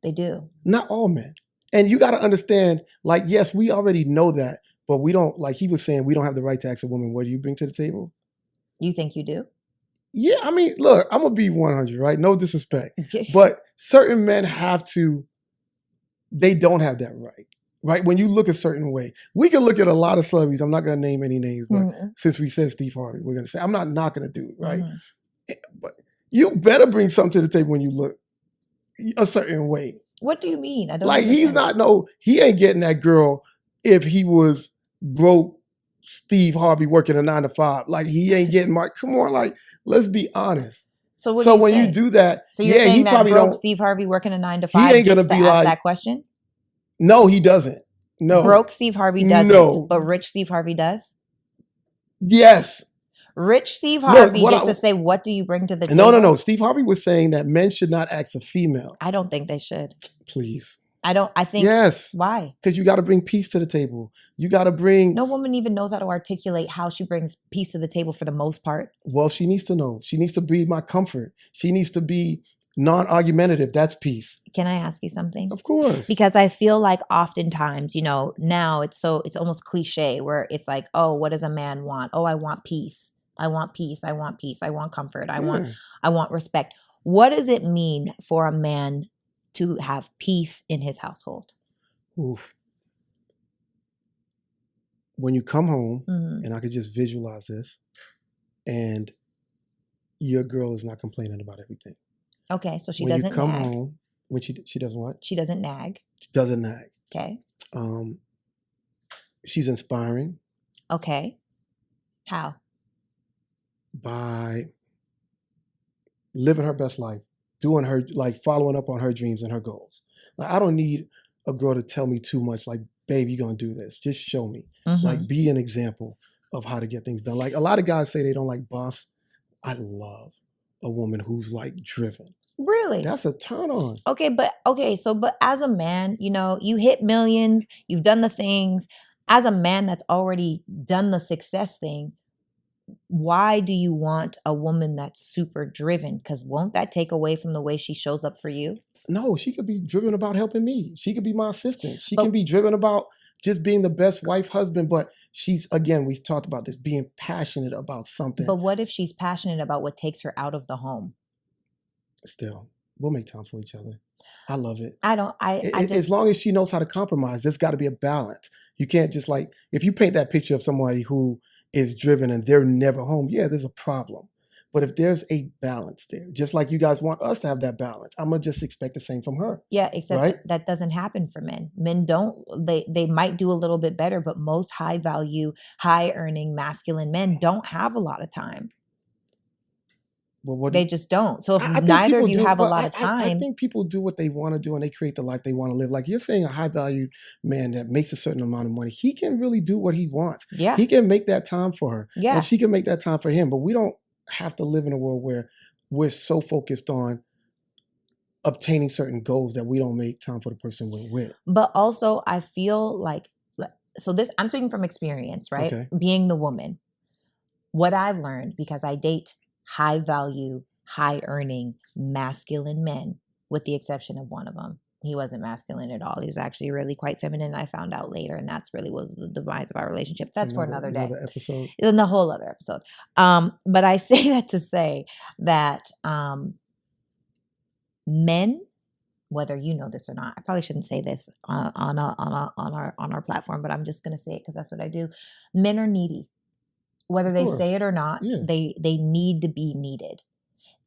They do. Not all men. And you got to understand, like, yes, we already know that, but we don't, like he was saying, we don't have the right to ask a woman, what do you bring to the table? You think you do? Yeah, I mean, look, I'm going to be 100, right? No disrespect. But certain men they don't have that right. Right? When you look a certain way, we can look at a lot of celebrities. I'm not going to name any names, but since we said Steve Harvey, we're going to say, I'm not knocking a dude, right? But you better bring something to the table when you look a certain way. What do you mean? I don't like understand. He ain't getting that girl if he was broke Steve Harvey working a 9 to 5. Like he ain't getting come on, like, let's be honest. So when you do that, so you're saying he that probably broke Steve Harvey working a 9 to 5 he ain't gonna be ask that question? No, he doesn't. No. Broke Steve Harvey doesn't. No. But rich Steve Harvey does? Yes. Rich Steve Harvey gets to say, what do you bring to the table? No. Steve Harvey was saying that men should not ask a female. I don't think they should. Please. I think. Yes. Why? Because you got to bring peace to the table. You got to bring. No woman even knows how to articulate how she brings peace to the table for the most part. Well, she needs to know. She needs to be my comfort. She needs to be non-argumentative. That's peace. Can I ask you something? Of course. Because I feel like oftentimes, now it's almost cliche where it's like, oh, what does a man want? Oh, I want peace. I want peace. I want peace. I want comfort. I want respect. What does it mean for a man to have peace in his household? Oof. When you come home, and I could just visualize this, and your girl is not complaining about everything. Okay, so she when doesn't you come nag. home, When she doesn't what? She doesn't nag. She doesn't nag. Okay. She's inspiring. Okay. How? By living her best life, doing her, like following up on her dreams and her goals. Like, I don't need a girl to tell me too much. Like, babe, you're going to do this. Just show me. Like, be an example of how to get things done. Like, a lot of guys say they don't like boss. I love a woman who's like driven. Really? That's a turn on. But as a man, you hit millions, you've done the things. As a man that's already done the success thing, why do you want a woman that's super driven? Because won't that take away from the way she shows up for you? No, she could be driven about helping me. She could be my assistant. She can be driven about just being the best wife, husband. But she's, again, we talked about this, being passionate about something. But what if she's passionate about what takes her out of the home? Still, we'll make time for each other. I love it. As long as she knows how to compromise, there's got to be a balance. You can't just like, if you paint that picture of somebody who is driven and they're never home, yeah, there's a problem. But if there's a balance there, just like you guys want us to have that balance, I'm going to just expect the same from her. Yeah, except that doesn't happen for men. Men don't, they might do a little bit better, but most high value, high earning masculine men don't have a lot of time. Well, they just don't. So if neither of you have a lot of time. I think people do what they want to do and they create the life they want to live. Like you're saying, a high value man that makes a certain amount of money, he can really do what he wants. Yeah. He can make that time for her. Yeah. And she can make that time for him. But we don't have to live in a world where we're so focused on obtaining certain goals that we don't make time for the person we're with. But also I feel like, I'm speaking from experience, right? Okay. Being the woman. What I've learned, because I date high value, high earning, masculine men, with the exception of one of them. He wasn't masculine at all. He was actually really quite feminine. I found out later, and that's really was the demise of our relationship. That's for another day. Another episode. In the whole other episode. But I say that to say that men, whether you know this or not, I probably shouldn't say this on our platform, but I'm just going to say it because that's what I do. Men are needy. Whether they say it or not, they need to be needed.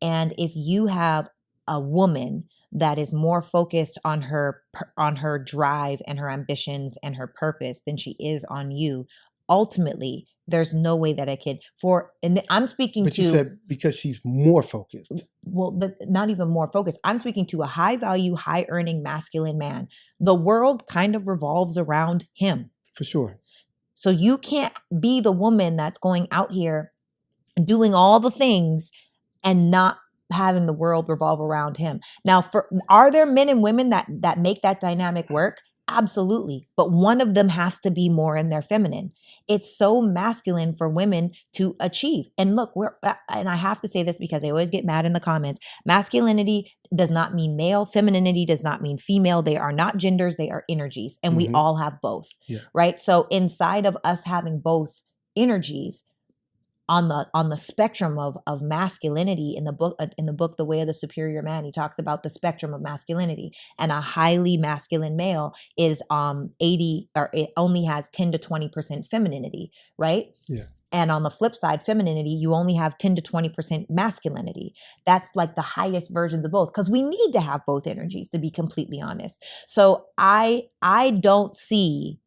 And if you have a woman that is more focused on her drive and her ambitions and her purpose than she is on you, ultimately, there's no way that I'm speaking to. But you said because she's more focused. Well, not even more focused. I'm speaking to a high value, high earning masculine man. The world kind of revolves around him. For sure. So you can't be the woman that's going out here doing all the things and not having the world revolve around him. Now, are there men and women that make that dynamic work? Absolutely. But one of them has to be more in their feminine. It's so masculine for women to achieve. And look, and I have to say this because I always get mad in the comments. Masculinity does not mean male. Femininity does not mean female. They are not genders. They are energies. And we all have both. Yeah. Right. So inside of us having both energies, on the spectrum of masculinity, in the book The Way of the Superior Man, he talks about the spectrum of masculinity, and a highly masculine male is 80, or it only has 10 to 20% femininity, right? Yeah. And on the flip side, femininity, you only have 10 to 20% masculinity. That's like the highest versions of both, because we need to have both energies, to be completely honest. So I don't see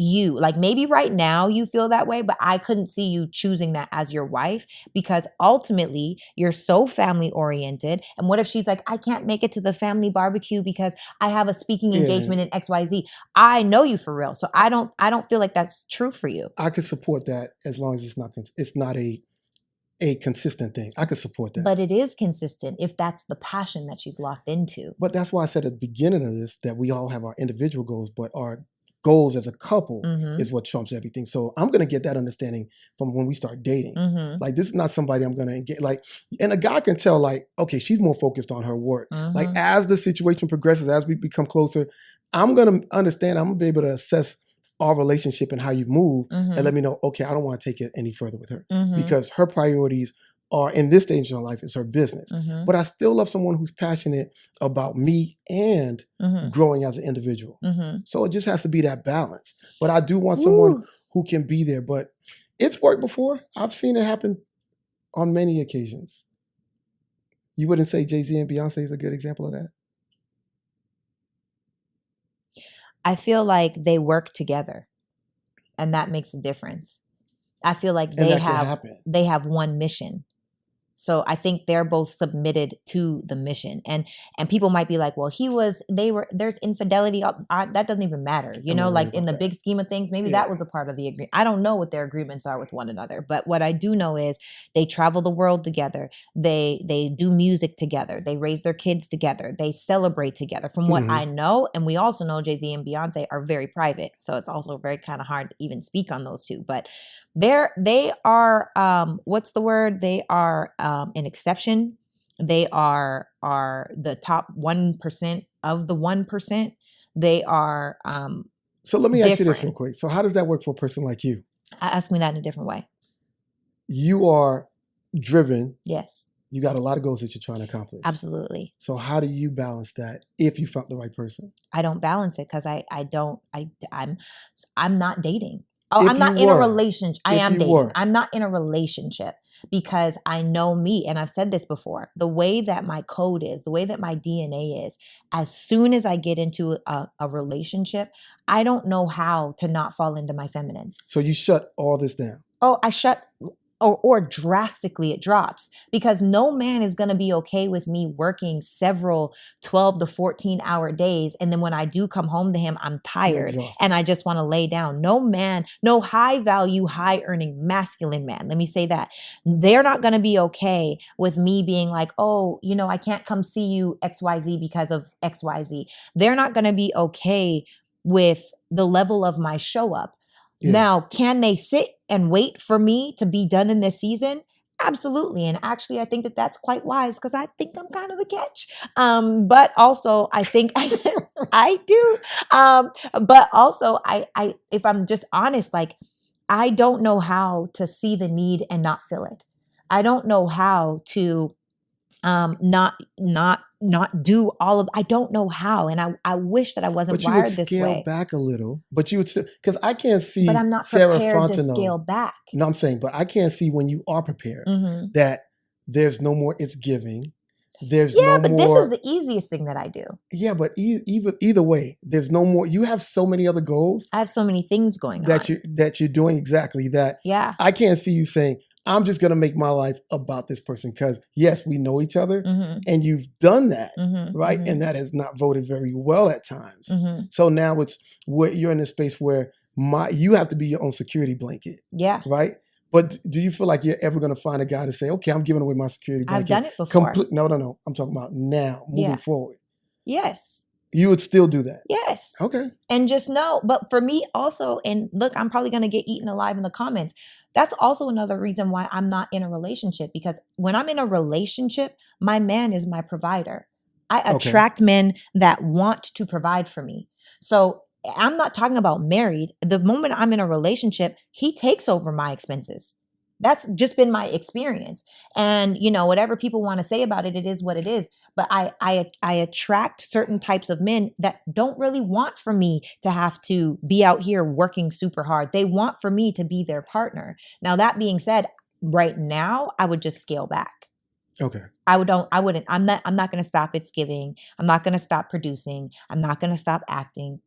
you, like, maybe right now you feel that way, but I couldn't see you choosing that as your wife, because ultimately you're so family oriented. And what if she's like, I can't make it to the family barbecue because I have a speaking engagement in XYZ. I know you for real. So I don't feel like that's true for you. I could support that as long as it's not a consistent thing. I could support that. But it is consistent if that's the passion that she's locked into. But that's why I said at the beginning of this that we all have our individual goals, but our goals as a couple is what trumps everything. So I'm going to get that understanding from when we start dating. Like, this is not somebody I'm going to get, like, and a guy can tell, like, okay, she's more focused on her work. Like, as the situation progresses, as we become closer, I'm going to understand, I'm going to be able to assess our relationship and how you move and let me know, okay, I don't want to take it any further with her because her priorities are, in this stage of her life, is her business. But I still love someone who's passionate about me and growing as an individual. So it just has to be that balance. But I do want someone who can be there. But it's worked before. I've seen it happen on many occasions. You wouldn't say Jay-Z and Beyonce is a good example of that? I feel like they work together, and that makes a difference. I feel like And that can happen. they have one mission. So I think they're both submitted to the mission, and people might be like, well, there's infidelity. That doesn't even matter, I'm not like worried in about the that. big scheme of things, maybe Yeah. that was a part of the agreement. I don't know what their agreements are with one another, but what I do know is they travel the world together. They do music together. They raise their kids together. They celebrate together. From what I know, and we also know Jay-Z and Beyonce are very private, so it's also very kind of hard to even speak on those two, but they are what's the word? They are an exception. They are the top 1% of the 1%. They are So let me ask you this real different. quick. So how does that work for a person like you? Ask me that in a different way. You are driven. Yes, You got a lot of goals that you're trying to accomplish. absolutely. So how do you balance that if you found the right person? I don't balance it because I'm not dating. Oh, If I'm you not in a were. relationship. I If am you dating. were. I'm not in a relationship because I know me. And I've said this before, the way that my code is, the way that my DNA is, as soon as I get into a relationship, I don't know how to not fall into my feminine. So you shut all this down. Oh, I shut or drastically it drops, because no man is going to be okay with me working several 12 to 14 hour days, and then when I do come home to him, I'm tired and I just want to lay down. No man, no high value, high earning masculine man, let me say that, they're not going to be okay with me being like, oh, I can't come see you XYZ because of XYZ. They're not going to be okay with the level of my show up. Yeah. Now, can they sit and wait for me to be done in this season? Absolutely. And actually, I think that that's quite wise, because I think I'm kind of a catch. But also, I think I do. But also, I if I'm just honest, like, I don't know how to see the need and not feel it. I don't know how to not do all of, I don't know how, and I wish that I wasn't But you would wired this scale way. back a little. But you would still, because I can't see But I'm not Sarah prepared to Fontenot. scale back. No, I'm saying, but I can't see when you are prepared Mhm. that there's no more it's giving. There's Yeah, no but more. this is the easiest thing that I do. Yeah, but either way, there's no more. You have so many other goals I have so many things going on. that you're doing exactly that. Yeah. I can't see you saying, I'm just going to make my life about this person, because yes, we know each other, Mhm. and you've done that, Mhm. right? Mhm. And that has not voted very well at times. Mhm. So now it's where you're in a space where you have to be your own security blanket, Yeah. right? But do you feel like you're ever going to find a guy to say, okay, I'm giving away my security blanket? I've done it before. No. I'm talking about now, moving forward. Yes. You would still do that? Yes. Okay. And just know, but for me also, and look, I'm probably going to get eaten alive in the comments. That's also another reason why I'm not in a relationship, because when I'm in a relationship, my man is my provider. I attract men that want to provide for me. So I'm not talking about married. The moment I'm in a relationship, he takes over my expenses. That's just been my experience. And, whatever people want to say about it, it is what it is. But I attract certain types of men that don't really want for me to have to be out here working super hard. They want for me to be their partner. Now, that being said, right now, I would just scale back. Okay. I'm not going to stop It's Giving. I'm not going to stop producing. I'm not going to stop acting,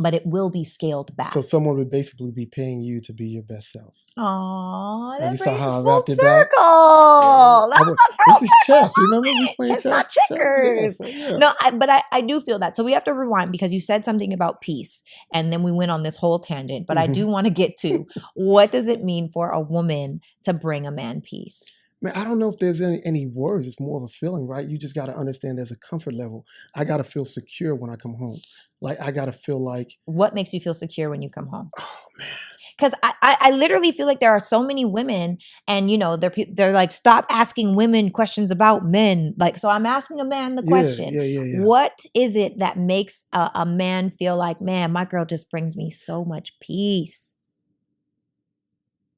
but it will be scaled back. So someone would basically be paying you to be your best self. Aww, that You saw brings how I full wrapped it circle. back? This is chess. Remember we playing Chess, chess? not checkers. Yeah. No, but I do feel that. So we have to rewind, because you said something about peace, and then we went on this whole tangent. But I do want to get to, what does it mean for a woman to bring a man peace? Man, I don't know if there's any words. It's more of a feeling, right? You just got to understand there's a comfort level. I got to feel secure when I come home. Like, I got to feel like. What makes you feel secure when you come home? Oh, man. Because I literally feel like there are so many women, and they're like, stop asking women questions about men. Like, so I'm asking a man the question. Yeah. What is it that makes a man feel like, man, my girl just brings me so much peace?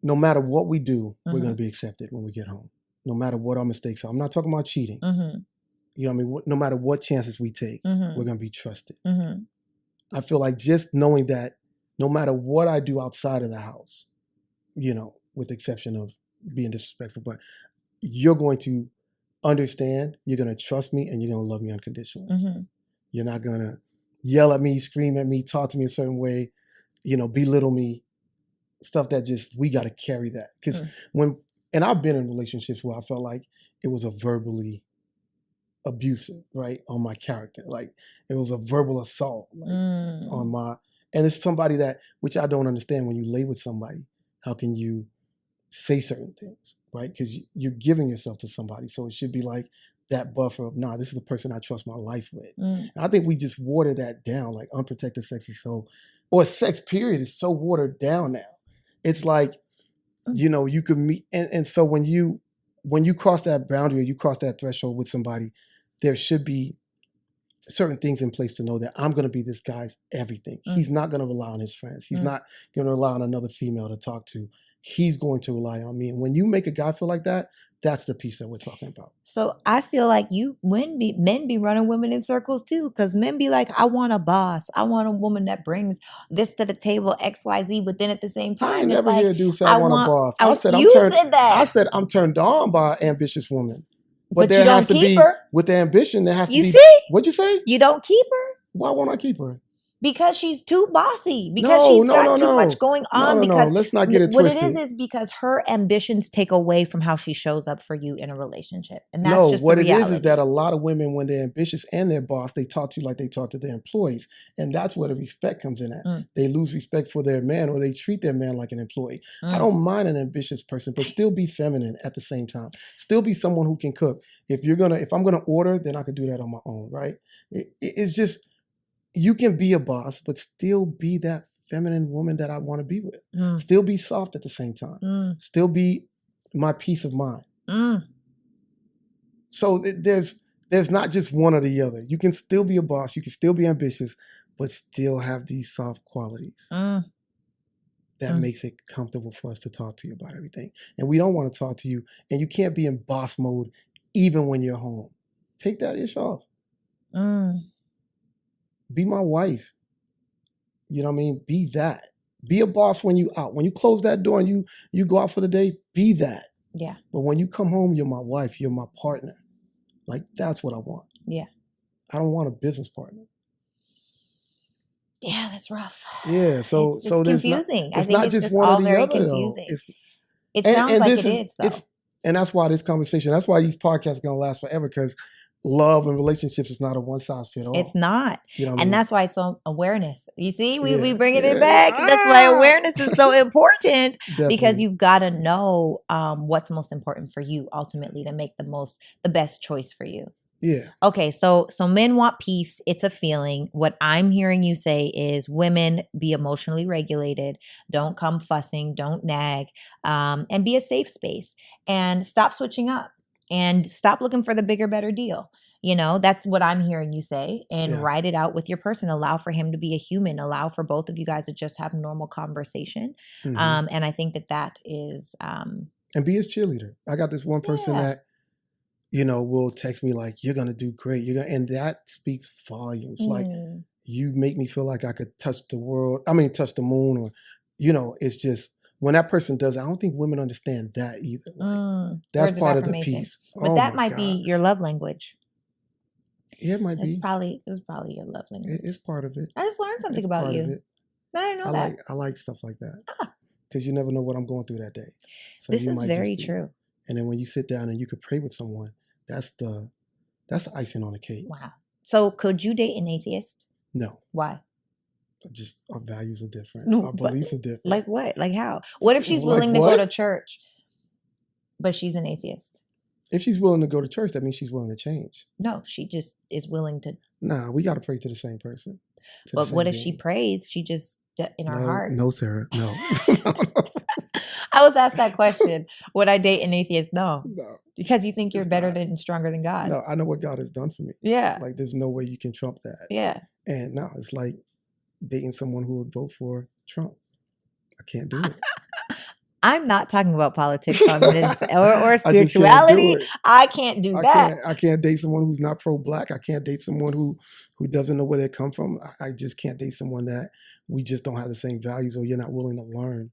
No matter what we do, we're going to be accepted when we get home. No matter what our mistakes are. I'm not talking about cheating. Mm-hmm. You know what I mean? No matter what chances we take, Mm-hmm. we're going to be trusted. Mm-hmm. I feel like just knowing that no matter what I do outside of the house, with the exception of being disrespectful, but you're going to understand, you're going to trust me, and you're going to love me unconditionally. Mm-hmm. You're not going to yell at me, scream at me, talk to me a certain way, belittle me, stuff that just, we got to carry that. Because and I've been in relationships where I felt like it was a verbally abusive, right, on my character. Like it was a verbal assault, like on my, and it's somebody that, which I don't understand, when you lay with somebody, how can you say certain things, right? Because you're giving yourself to somebody. So it should be like that buffer of, this is the person I trust my life with. And I think we just water that down, like unprotected sexy soul, or sex period is so watered down now. It's like, you could meet, and so when you cross that boundary or you cross that threshold with somebody, there should be certain things in place to know that I'm going to be this guy's everything. He's not going to rely on his friends. He's not going to rely on another female to talk to. He's going to rely on me. And when you make a guy feel like that, that's the piece that we're talking about. So I feel like men be running women in circles too, because men be like, I want a boss. I want a woman that brings this to the table, XYZ. But then at the same time, I ain't it's never like, hear a dude say I want a boss. said that. I said I'm turned on by an ambitious woman. But there has to be, with the ambition, there has to be. You see? What'd you say? You don't keep her? Why won't I keep her? Because she's too bossy. Because she's got too much going on. Because let's not get it twisted. What it is because her ambitions take away from how she shows up for you in a relationship. And that's just the reality. What it is that a lot of women, when they're ambitious and their boss, they talk to you like they talk to their employees. And that's where the respect comes in at. They lose respect for their man, or they treat their man like an employee. I don't mind an ambitious person, but still be feminine at the same time. Still be someone who can cook. If I'm gonna order, then I could do that on my own, right? It's just, you can be a boss, but still be that feminine woman that I want to be with. Still be soft at the same time. Still be my peace of mind. So there's not just one or the other. You can still be a boss. You can still be ambitious, but still have these soft qualities. That makes it comfortable for us to talk to you about everything. And we don't want to talk to you. And you can't be in boss mode even when you're home. Take that ish off. Be my wife. You know what I mean? Be that. Be a boss when you out. When you close that door and you go out for the day, be that. Yeah. But when you come home, you're my wife. You're my partner. Like, that's what I want. Yeah. I don't want a business partner. Yeah, that's rough. Yeah. So it's confusing. It's not just one or the other. Confusing. It sounds like it is, though. And that's why this conversation, that's why these podcasts are going to last forever, because love and relationships is not a one size fit all. It's not. You know what I and mean? That's why it's so awareness. You see, we bringing it back. That's why awareness is so important. Because you've got to know what's most important for you ultimately to make the best choice for you. Yeah. Okay, so men want peace. It's a feeling. What I'm hearing you say is, women, be emotionally regulated. Don't come fussing. Don't nag. And be a safe space. And stop switching up. And stop looking for the bigger, better deal. That's what I'm hearing you say. And write it out with your person. Allow for him to be a human. Allow for both of you guys to just have normal conversation. And I think that is... and be his cheerleader. I got this one person that, will text me like, you're going to do great. And that speaks volumes. Like, you make me feel like I could touch the world. I mean, touch the moon, or, it's just... When that person does, I don't think women understand that either. Like, that's part of the piece. But that might be your love language. Yeah, it might be. It's probably your love language. It's part of it. I just learned something about you. I didn't know that. I like stuff like that. Because you never know what I'm going through that day. So this is very true. And then when you sit down and you could pray with someone, that's the icing on the cake. Wow. So could you date an atheist? No. Why? Just our values are different. Our beliefs are different. Like what? Like how? What if she's willing to go to church, but she's an atheist? If she's willing to go to church, that means she's willing to change. No, she just is willing to. Nah, we got to pray to the same person. But what if she prays? She just in her heart. No, Sarah. No. I was asked that question. Would I date an atheist? No. Because you think you're better than stronger than God. No, I know what God has done for me. Yeah. Like, there's no way you can trump that. Yeah. And no, it's like dating someone who would vote for Trump. I can't do it. I'm not talking about politics on this or spirituality. I can't do that. I can't date someone who's not pro-black. I can't date someone who doesn't know where they come from. I just can't date someone that we just don't have the same values, or you're not willing to learn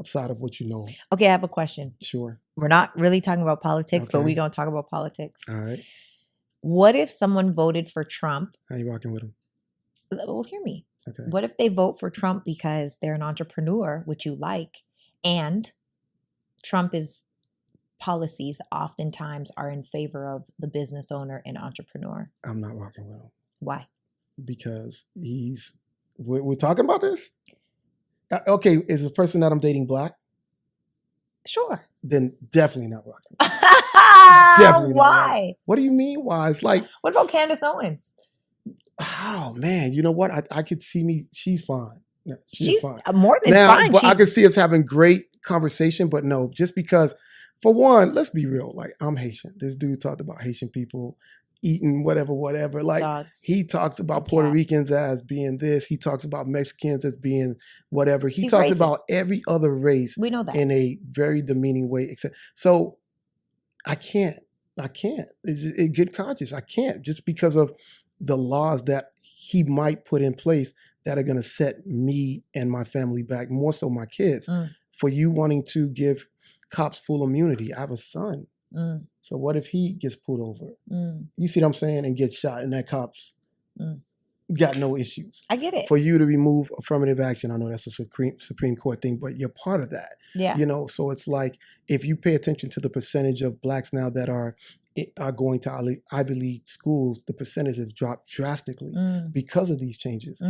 outside of what you know. Okay, I have a question. Sure. We're not really talking about politics, but we're going to talk about politics. All right. What if someone voted for Trump? How you rocking with him? Well, hear me. Okay. What if they vote for Trump because they're an entrepreneur, which you like, and Trump's policies oftentimes are in favor of the business owner and entrepreneur? I'm not rocking with him. Why? Because we're talking about this? Okay, is the person that I'm dating black? Sure. Then definitely not rocking. Definitely not Why? rocking. What do you mean why? It's like, What about Candace Owens? oh man, you know what? I could see me. She's fine. No, she's fine. More than Now, fine. but I could see us having great conversation. But no, just because, for one, let's be real. Like, I'm Haitian. This dude talked about Haitian people eating whatever. Like, dogs, he talks about and Puerto cats. Ricans as being this. He talks about Mexicans as being whatever. He He's talks racist. about every other race We know that. in a very demeaning way. Except, so I can't. It's in good conscience. I can't, just because of the laws that he might put in place that are going to set me and my family back, more so my kids, for you wanting to give cops full immunity. I have a son. So what if he gets pulled over? You see what I'm saying? And gets shot, and that cop's got no issues. I get it. For you to remove affirmative action, I know that's a Supreme Court thing, but you're part of that. Yeah. You know, so it's like, if you pay attention to the percentage of blacks now that are going to Ivy League schools, the percentage has dropped drastically because of these changes.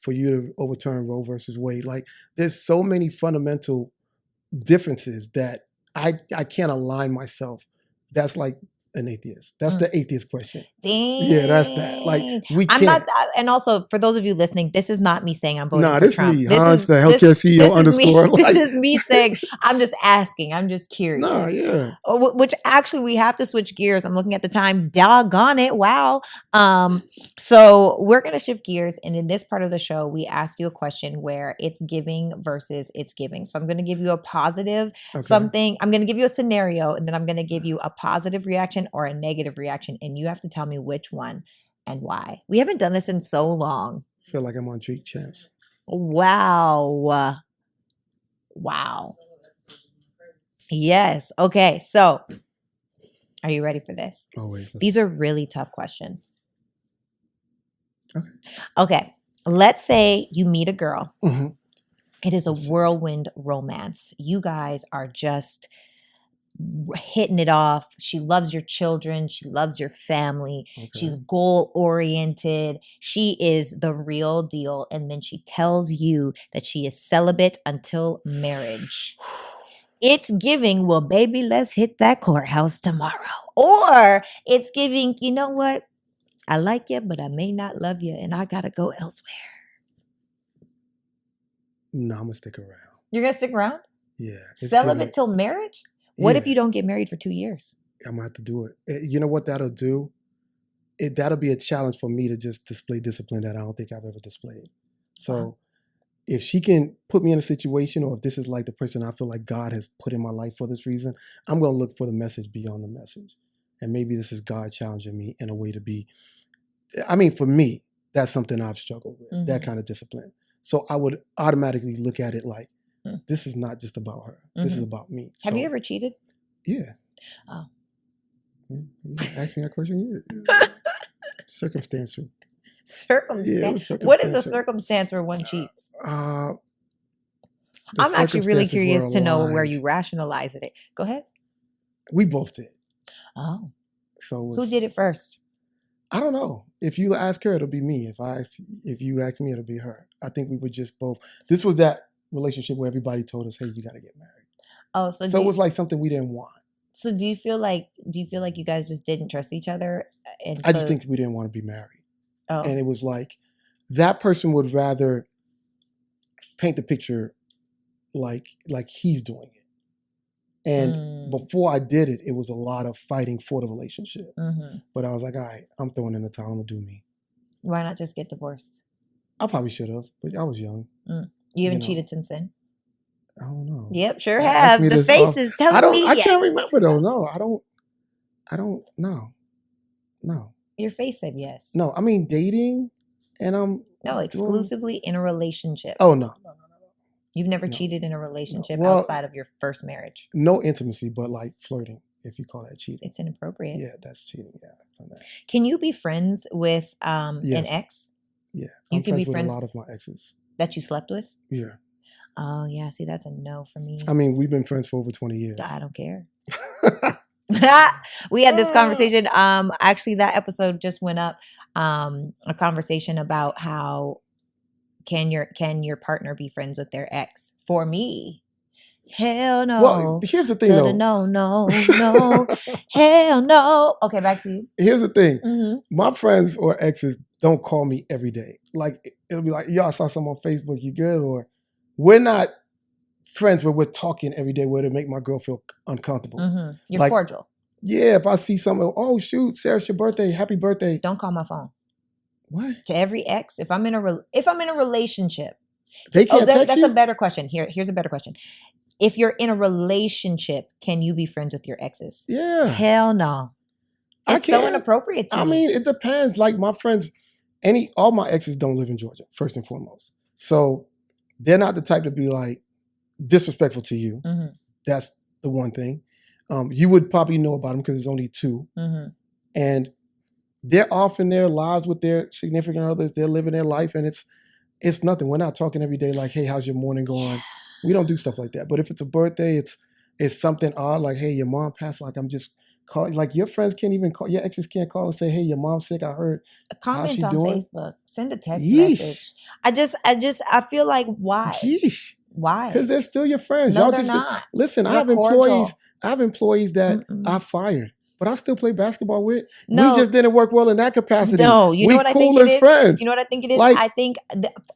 For you to overturn Roe versus Wade, like, there's so many fundamental differences that I can't align myself. That's like an atheist. That's the atheist question. Dang. Yeah, that's that. Like, we can't. I'm not, and also for those of you listening, this is not me saying I'm voting for this Trump. me, Hanz, the healthcare CEO underscore. This is me saying, I'm just asking. I'm just curious. No, yeah. Which actually, we have to switch gears. I'm looking at the time. Doggone it. Wow. So we're going to shift gears. And in this part of the show, we ask you a question where it's giving versus it's giving. So I'm going to give you a positive something. I'm going to give you a scenario, and then I'm going to give you a positive reaction or a negative reaction. And you have to tell me which one and why. We haven't done this in so long. I feel like I'm on Drink Champs. Wow. Yes. Okay. So are you ready for this? Always. These are really tough questions. Okay. Let's say you meet a girl. It is a whirlwind romance. You guys are just hitting it off. She loves your children. She loves your family. She's goal oriented. She is the real deal. And then she tells you that she is celibate until marriage. It's giving, well, baby, let's hit that courthouse tomorrow. Or it's giving, you know what? I like you, but I may not love you, and I got to go elsewhere. No, I'm going to stick around. You're going to stick around? Yeah. Celibate till marriage? What if you don't get married for 2 years? I'm going to have to do it. You know what that'll do? That'll be a challenge for me to just display discipline that I don't think I've ever displayed. So if she can put me in a situation, or if this is like the person I feel like God has put in my life for this reason, I'm going to look for the message beyond the message. And maybe this is God challenging me in a way to be, I mean, for me, that's something I've struggled with, that kind of discipline. So I would automatically look at it like, this is not just about her. This is about me. Have you ever cheated? Yeah. Oh. Yeah, ask me that question. Yeah. Circumstantial. What is a circumstance where one cheats? I'm actually really curious to know where you rationalize it. Go ahead. We both did. Oh. So who did it first? I don't know. If you ask her, it'll be me. If you ask me, it'll be her. I think we were just both. This was that relationship where everybody told us, "Hey, you got to get married." Oh, so it was like something we didn't want. So do you feel like you guys just didn't trust each other? I just think we didn't want to be married. Oh. And it was like that person would rather paint the picture like he's doing it. And before I did it, it was a lot of fighting for the relationship. But I was like, all right, I'm throwing in the towel. I'm going to do me. Why not just get divorced? I probably should have, but I was young. You haven't cheated since then? I don't know. Yep, sure have. The face is telling me yes. I can't remember though. No, I don't, no. Your face said yes. No, I mean dating and No, exclusively in a relationship. Oh, no. You've never cheated in a relationship outside of your first marriage? No intimacy, but like flirting, if you call that cheating. It's inappropriate. Yeah, that's cheating. Yeah, I've done that. Can you be friends with an ex? Yeah, You I'm can be friends with a friends lot of my exes. that you slept with? Yeah. Oh, yeah. See, that's a no for me. I mean, we've been friends for over 20 years. I don't care. We had this conversation. Actually, that episode just went up. A conversation about how can your partner be friends with their ex? For me, hell no. Well, here's the thing, though. No. Hell no. Okay, back to you. Here's the thing. Mm-hmm. My friends or exes don't call me every day. Like, it'll be like, yo, I saw something on Facebook. You good? Or we're not friends where we're talking every day where to make my girl feel uncomfortable. Mm-hmm. You're Like, cordial. Yeah, if I see something, oh, shoot, Sarah, it's your birthday. Happy birthday. Don't call my phone. What? To every ex, if I'm in a relationship. They can't text that's you? a better question. Here's a better question. If you're in a relationship, can you be friends with your exes? Yeah. Hell no. It's so inappropriate to me. I mean, it depends. Like my friends, all my exes don't live in Georgia, first and foremost. So they're not the type to be like disrespectful to you. Mm-hmm. That's the one thing. You would probably know about them because there's only two. Mm-hmm. And they're off in their lives with their significant others. They're living their life and it's nothing. We're not talking every day like, hey, how's your morning going? We don't do stuff like that. But if it's a birthday, it's something odd like, hey, your mom passed. Like I'm just calling. Like your friends can't even call. Your exes can't call and say, hey, your mom's sick. I heard. Comment how's she on doing? Facebook. Send a text message. I feel like why? Yeesh. Why? Because they're still your friends. No, Y'all they're just not. listen. They're I have employees that I fired, but I still play basketball with. No. We just didn't work well in that capacity. No, you know what I think it is? Friends. You know what I think it is? Like, I think,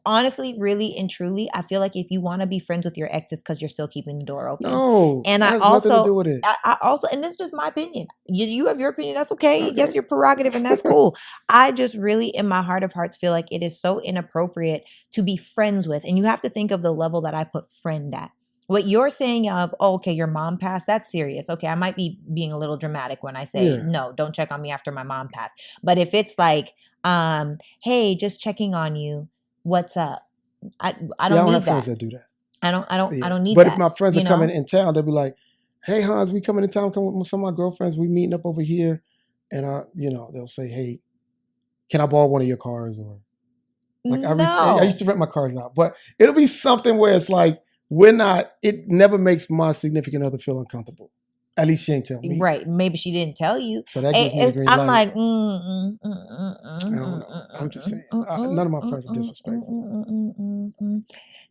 honestly, really and truly, I feel like if you want to be friends with your exes because you're still keeping the door open. No, and that I has also, nothing to do with it. I also, and this is just my opinion. You have your opinion. That's okay. Yes, your prerogative, and that's cool. I just really, in my heart of hearts, feel like it is so inappropriate to be friends with, and you have to think of the level that I put friend at. What you're saying of, oh, okay, your mom passed, that's serious. Okay, I might be being a little dramatic when I say, no, don't check on me after my mom passed. But if it's like, hey, just checking on you, what's up? I don't need have that. friends that do that. I don't need but that. But if my friends are coming in town, they'll be like, hey, Hanz, we coming in town, come with some of my girlfriends, we meeting up over here. And they'll say, hey, can I borrow one of your cars? Or like I used to rent my cars out. But it'll be something where it's like, it never makes my significant other feel uncomfortable. At least she ain't tell me. Right. Maybe she didn't tell you. So that gives me a green light. I'm like, I'm just saying. None of my friends are disrespectful.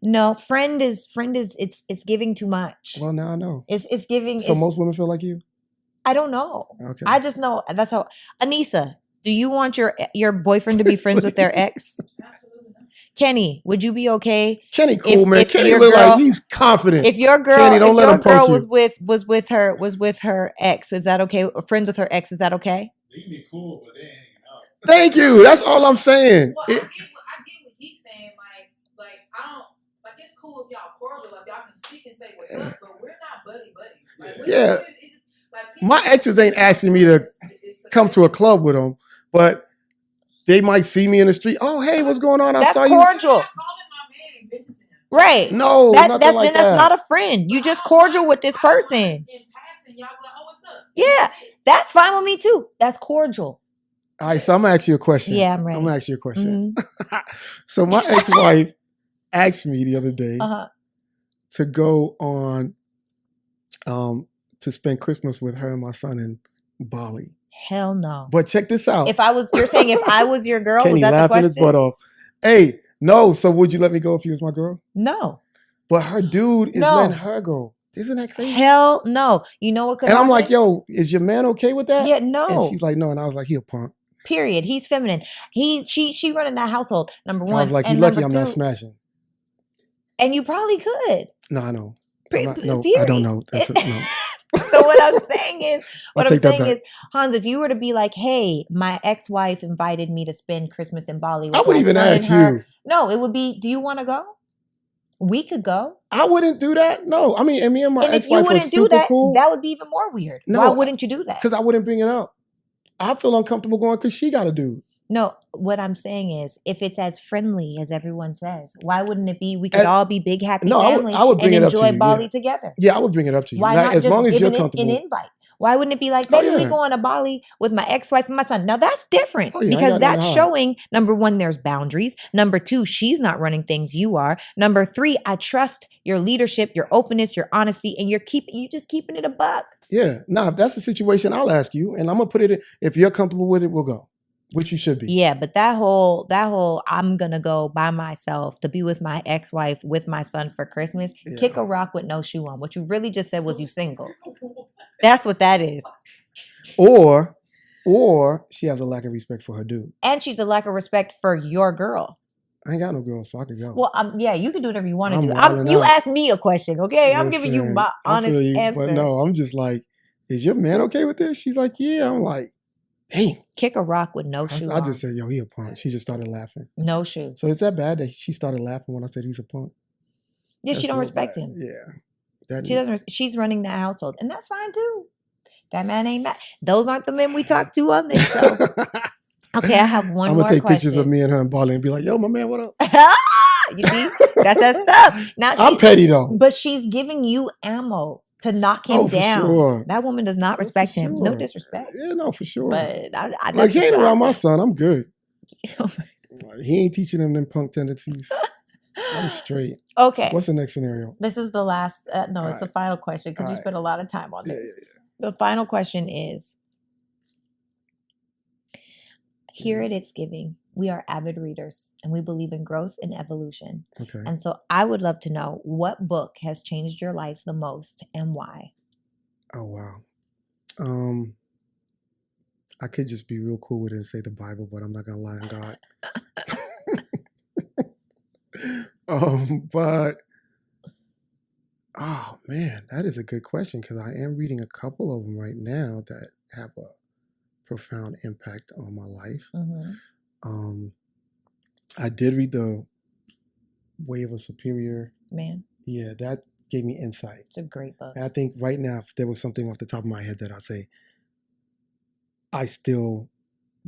No, friend is it's giving too much. Well, now I know. It's giving. So most women feel like you? I don't know. Okay. I just know that's how. Anissa, do you want your boyfriend to be friends with their ex? Kenny, would you be okay? Kenny, cool man. Kenny look like he's confident. If your girl, Kenny, don't let him punk you. was with her ex, is that okay? Friends with her ex, is that okay? They can be cool, but they ain't hanging out. Thank you. That's all I'm saying. Well, I get what he's saying. Like I don't like. It's cool if y'all cordial, like y'all can speak and say what's up, but we're not buddies. Like, my exes ain't asking me to come to a club with them, but they might see me in the street. Oh, hey, what's going on? I saw you. That's cordial. Right. No, that's not a friend. You just cordial with this person. In passing, y'all be like, oh, what's up? Yeah, that's fine with me too. That's cordial. All right, so I'm gonna ask you a question. Yeah, I'm ready. I'm gonna ask you a question. Mm-hmm. So my ex-wife asked me the other day to go on to spend Christmas with her and my son in Bali. Hell no. But check this out. You're saying if I was your girl, Kenny was that the question? His butt off. Hey, no. So would you let me go if you was my girl? No. But her dude is letting her go. Isn't that crazy? Hell no. You know what could happen? I'm like, yo, is your man okay with that? Yeah, no. And she's like, no. And I was like, he a punk. Period. He's feminine. She running that household. Number one. I was like, you lucky I'm not smashing. And you probably could. No, I know. No, I don't know. That's no. So what I'm saying is, Hanz, if you were to be like, hey, my ex-wife invited me to spend Christmas in Bali. I wouldn't even ask you. No, it would be, do you want to go? We could go. I wouldn't do that. No. I mean, and me and my ex-wife are super cool. That would be even more weird. No, why wouldn't you do that? Because I wouldn't bring it up. I feel uncomfortable going because she got a dude. No, what I'm saying is, if it's as friendly as everyone says, why wouldn't it be? We could all be big happy family I would bring and it up to enjoy you, Bali together. Yeah, I would bring it up to you. Why not as just long as give you're an comfortable. invite? Why wouldn't it be like, Oh, baby, we yeah. going to Bali with my ex-wife and my son? Now that's different Oh, yeah, I because got that's nothing to hide. showing, number one, there's boundaries. Number two, she's not running things, you are. Number three, I trust your leadership, your openness, your honesty, and you just keeping it a buck. Yeah. Now, if that's the situation, I'll ask you, and I'm gonna put it in. If you're comfortable with it, we'll go. Which you should be. Yeah, but that whole I'm gonna go by myself to be with my ex-wife with my son for Christmas. Yeah. Kick a rock with no shoe on. What you really just said was you single. That's what that is. Or she has a lack of respect for her dude. And she's a lack of respect for your girl. I ain't got no girl, so I could go. Well, yeah, you can do whatever you want to I'm do. wilding You out. asked me a question, okay? I'm giving you Listen, my I honest feel you, answer. but no, I'm just like, is your man okay with this? She's like, yeah. I'm like, dang. Kick a rock with no shoe I on. just said, yo, he a punk. She just started laughing. No shoe. So is that bad that she started laughing when I said he's a punk? Yeah, That's she don't real respect bad. him. Yeah. She doesn't. She's running that household, and that's fine too. That man ain't mad. Those aren't the men we talk to on this show. Okay, I have one I'm more gonna take question. pictures of me and her in Bali and be like, yo, my man, what up? You see, that's that stuff. Now I'm petty though. but she's giving you ammo to knock him Oh, for down. sure. That woman does not Oh, respect for him. No sure. disrespect. Yeah, no, for sure. But I Like he ain't disrespect around my that. son. I'm good. He ain't teaching him them punk tendencies. I'm straight. Okay. What's the next scenario? This is the last. No, All it's the right. final question because All we right. spent a lot of time on Yeah, this. yeah, The final question is: here at It's Giving, we are avid readers and we believe in growth and evolution. yeah. Okay. And so I would love to know what book has changed your life the most and why. Oh wow. I could just be real cool with it and say the Bible, but I'm not gonna lie on God. But oh man, that is a good question because I am reading a couple of them right now that have a profound impact on my life. Mm-hmm. I did read the Way of a Superior. Man, Yeah, that gave me insight. it's a great book. And I think right now, if there was something off the top of my head that I'd say, I still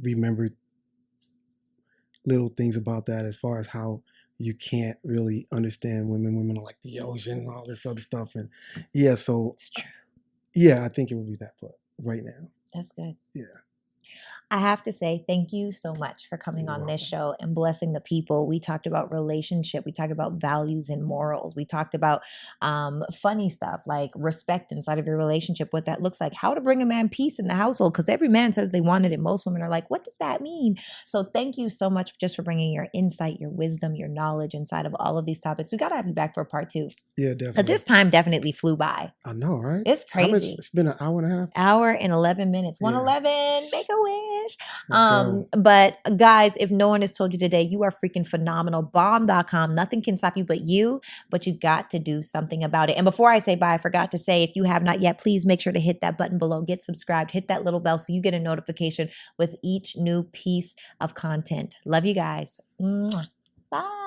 remember little things about that as far as how you can't really understand women. Women are like the ocean and all this other stuff. And yeah, so It's true. yeah, I think it would be that book right now. That's good. Yeah. I have to say thank you so much for coming You're on this welcome. show and blessing the people. We talked about relationship. We talked about values and morals. We talked about funny stuff like respect inside of your relationship, what that looks like, how to bring a man peace in the household, because every man says they want it and most women are like, what does that mean? So thank you so much just for bringing your insight, your wisdom, your knowledge inside of all of these topics. We got to have you back for a part 2 Yeah, because definitely. this time definitely flew by. I know, right? It's How much? crazy. It's been an hour and a half. Hour and 11 minutes. Yeah. 111. Make a wish. Let's go. But guys, if no one has told you today, you are freaking phenomenal. Bomb.com. Nothing can stop you but you got to do something about it. And before I say bye, I forgot to say, if you have not yet, please make sure to hit that button below, get subscribed, hit that little bell so you get a notification with each new piece of content. Love you guys. Mwah. Bye.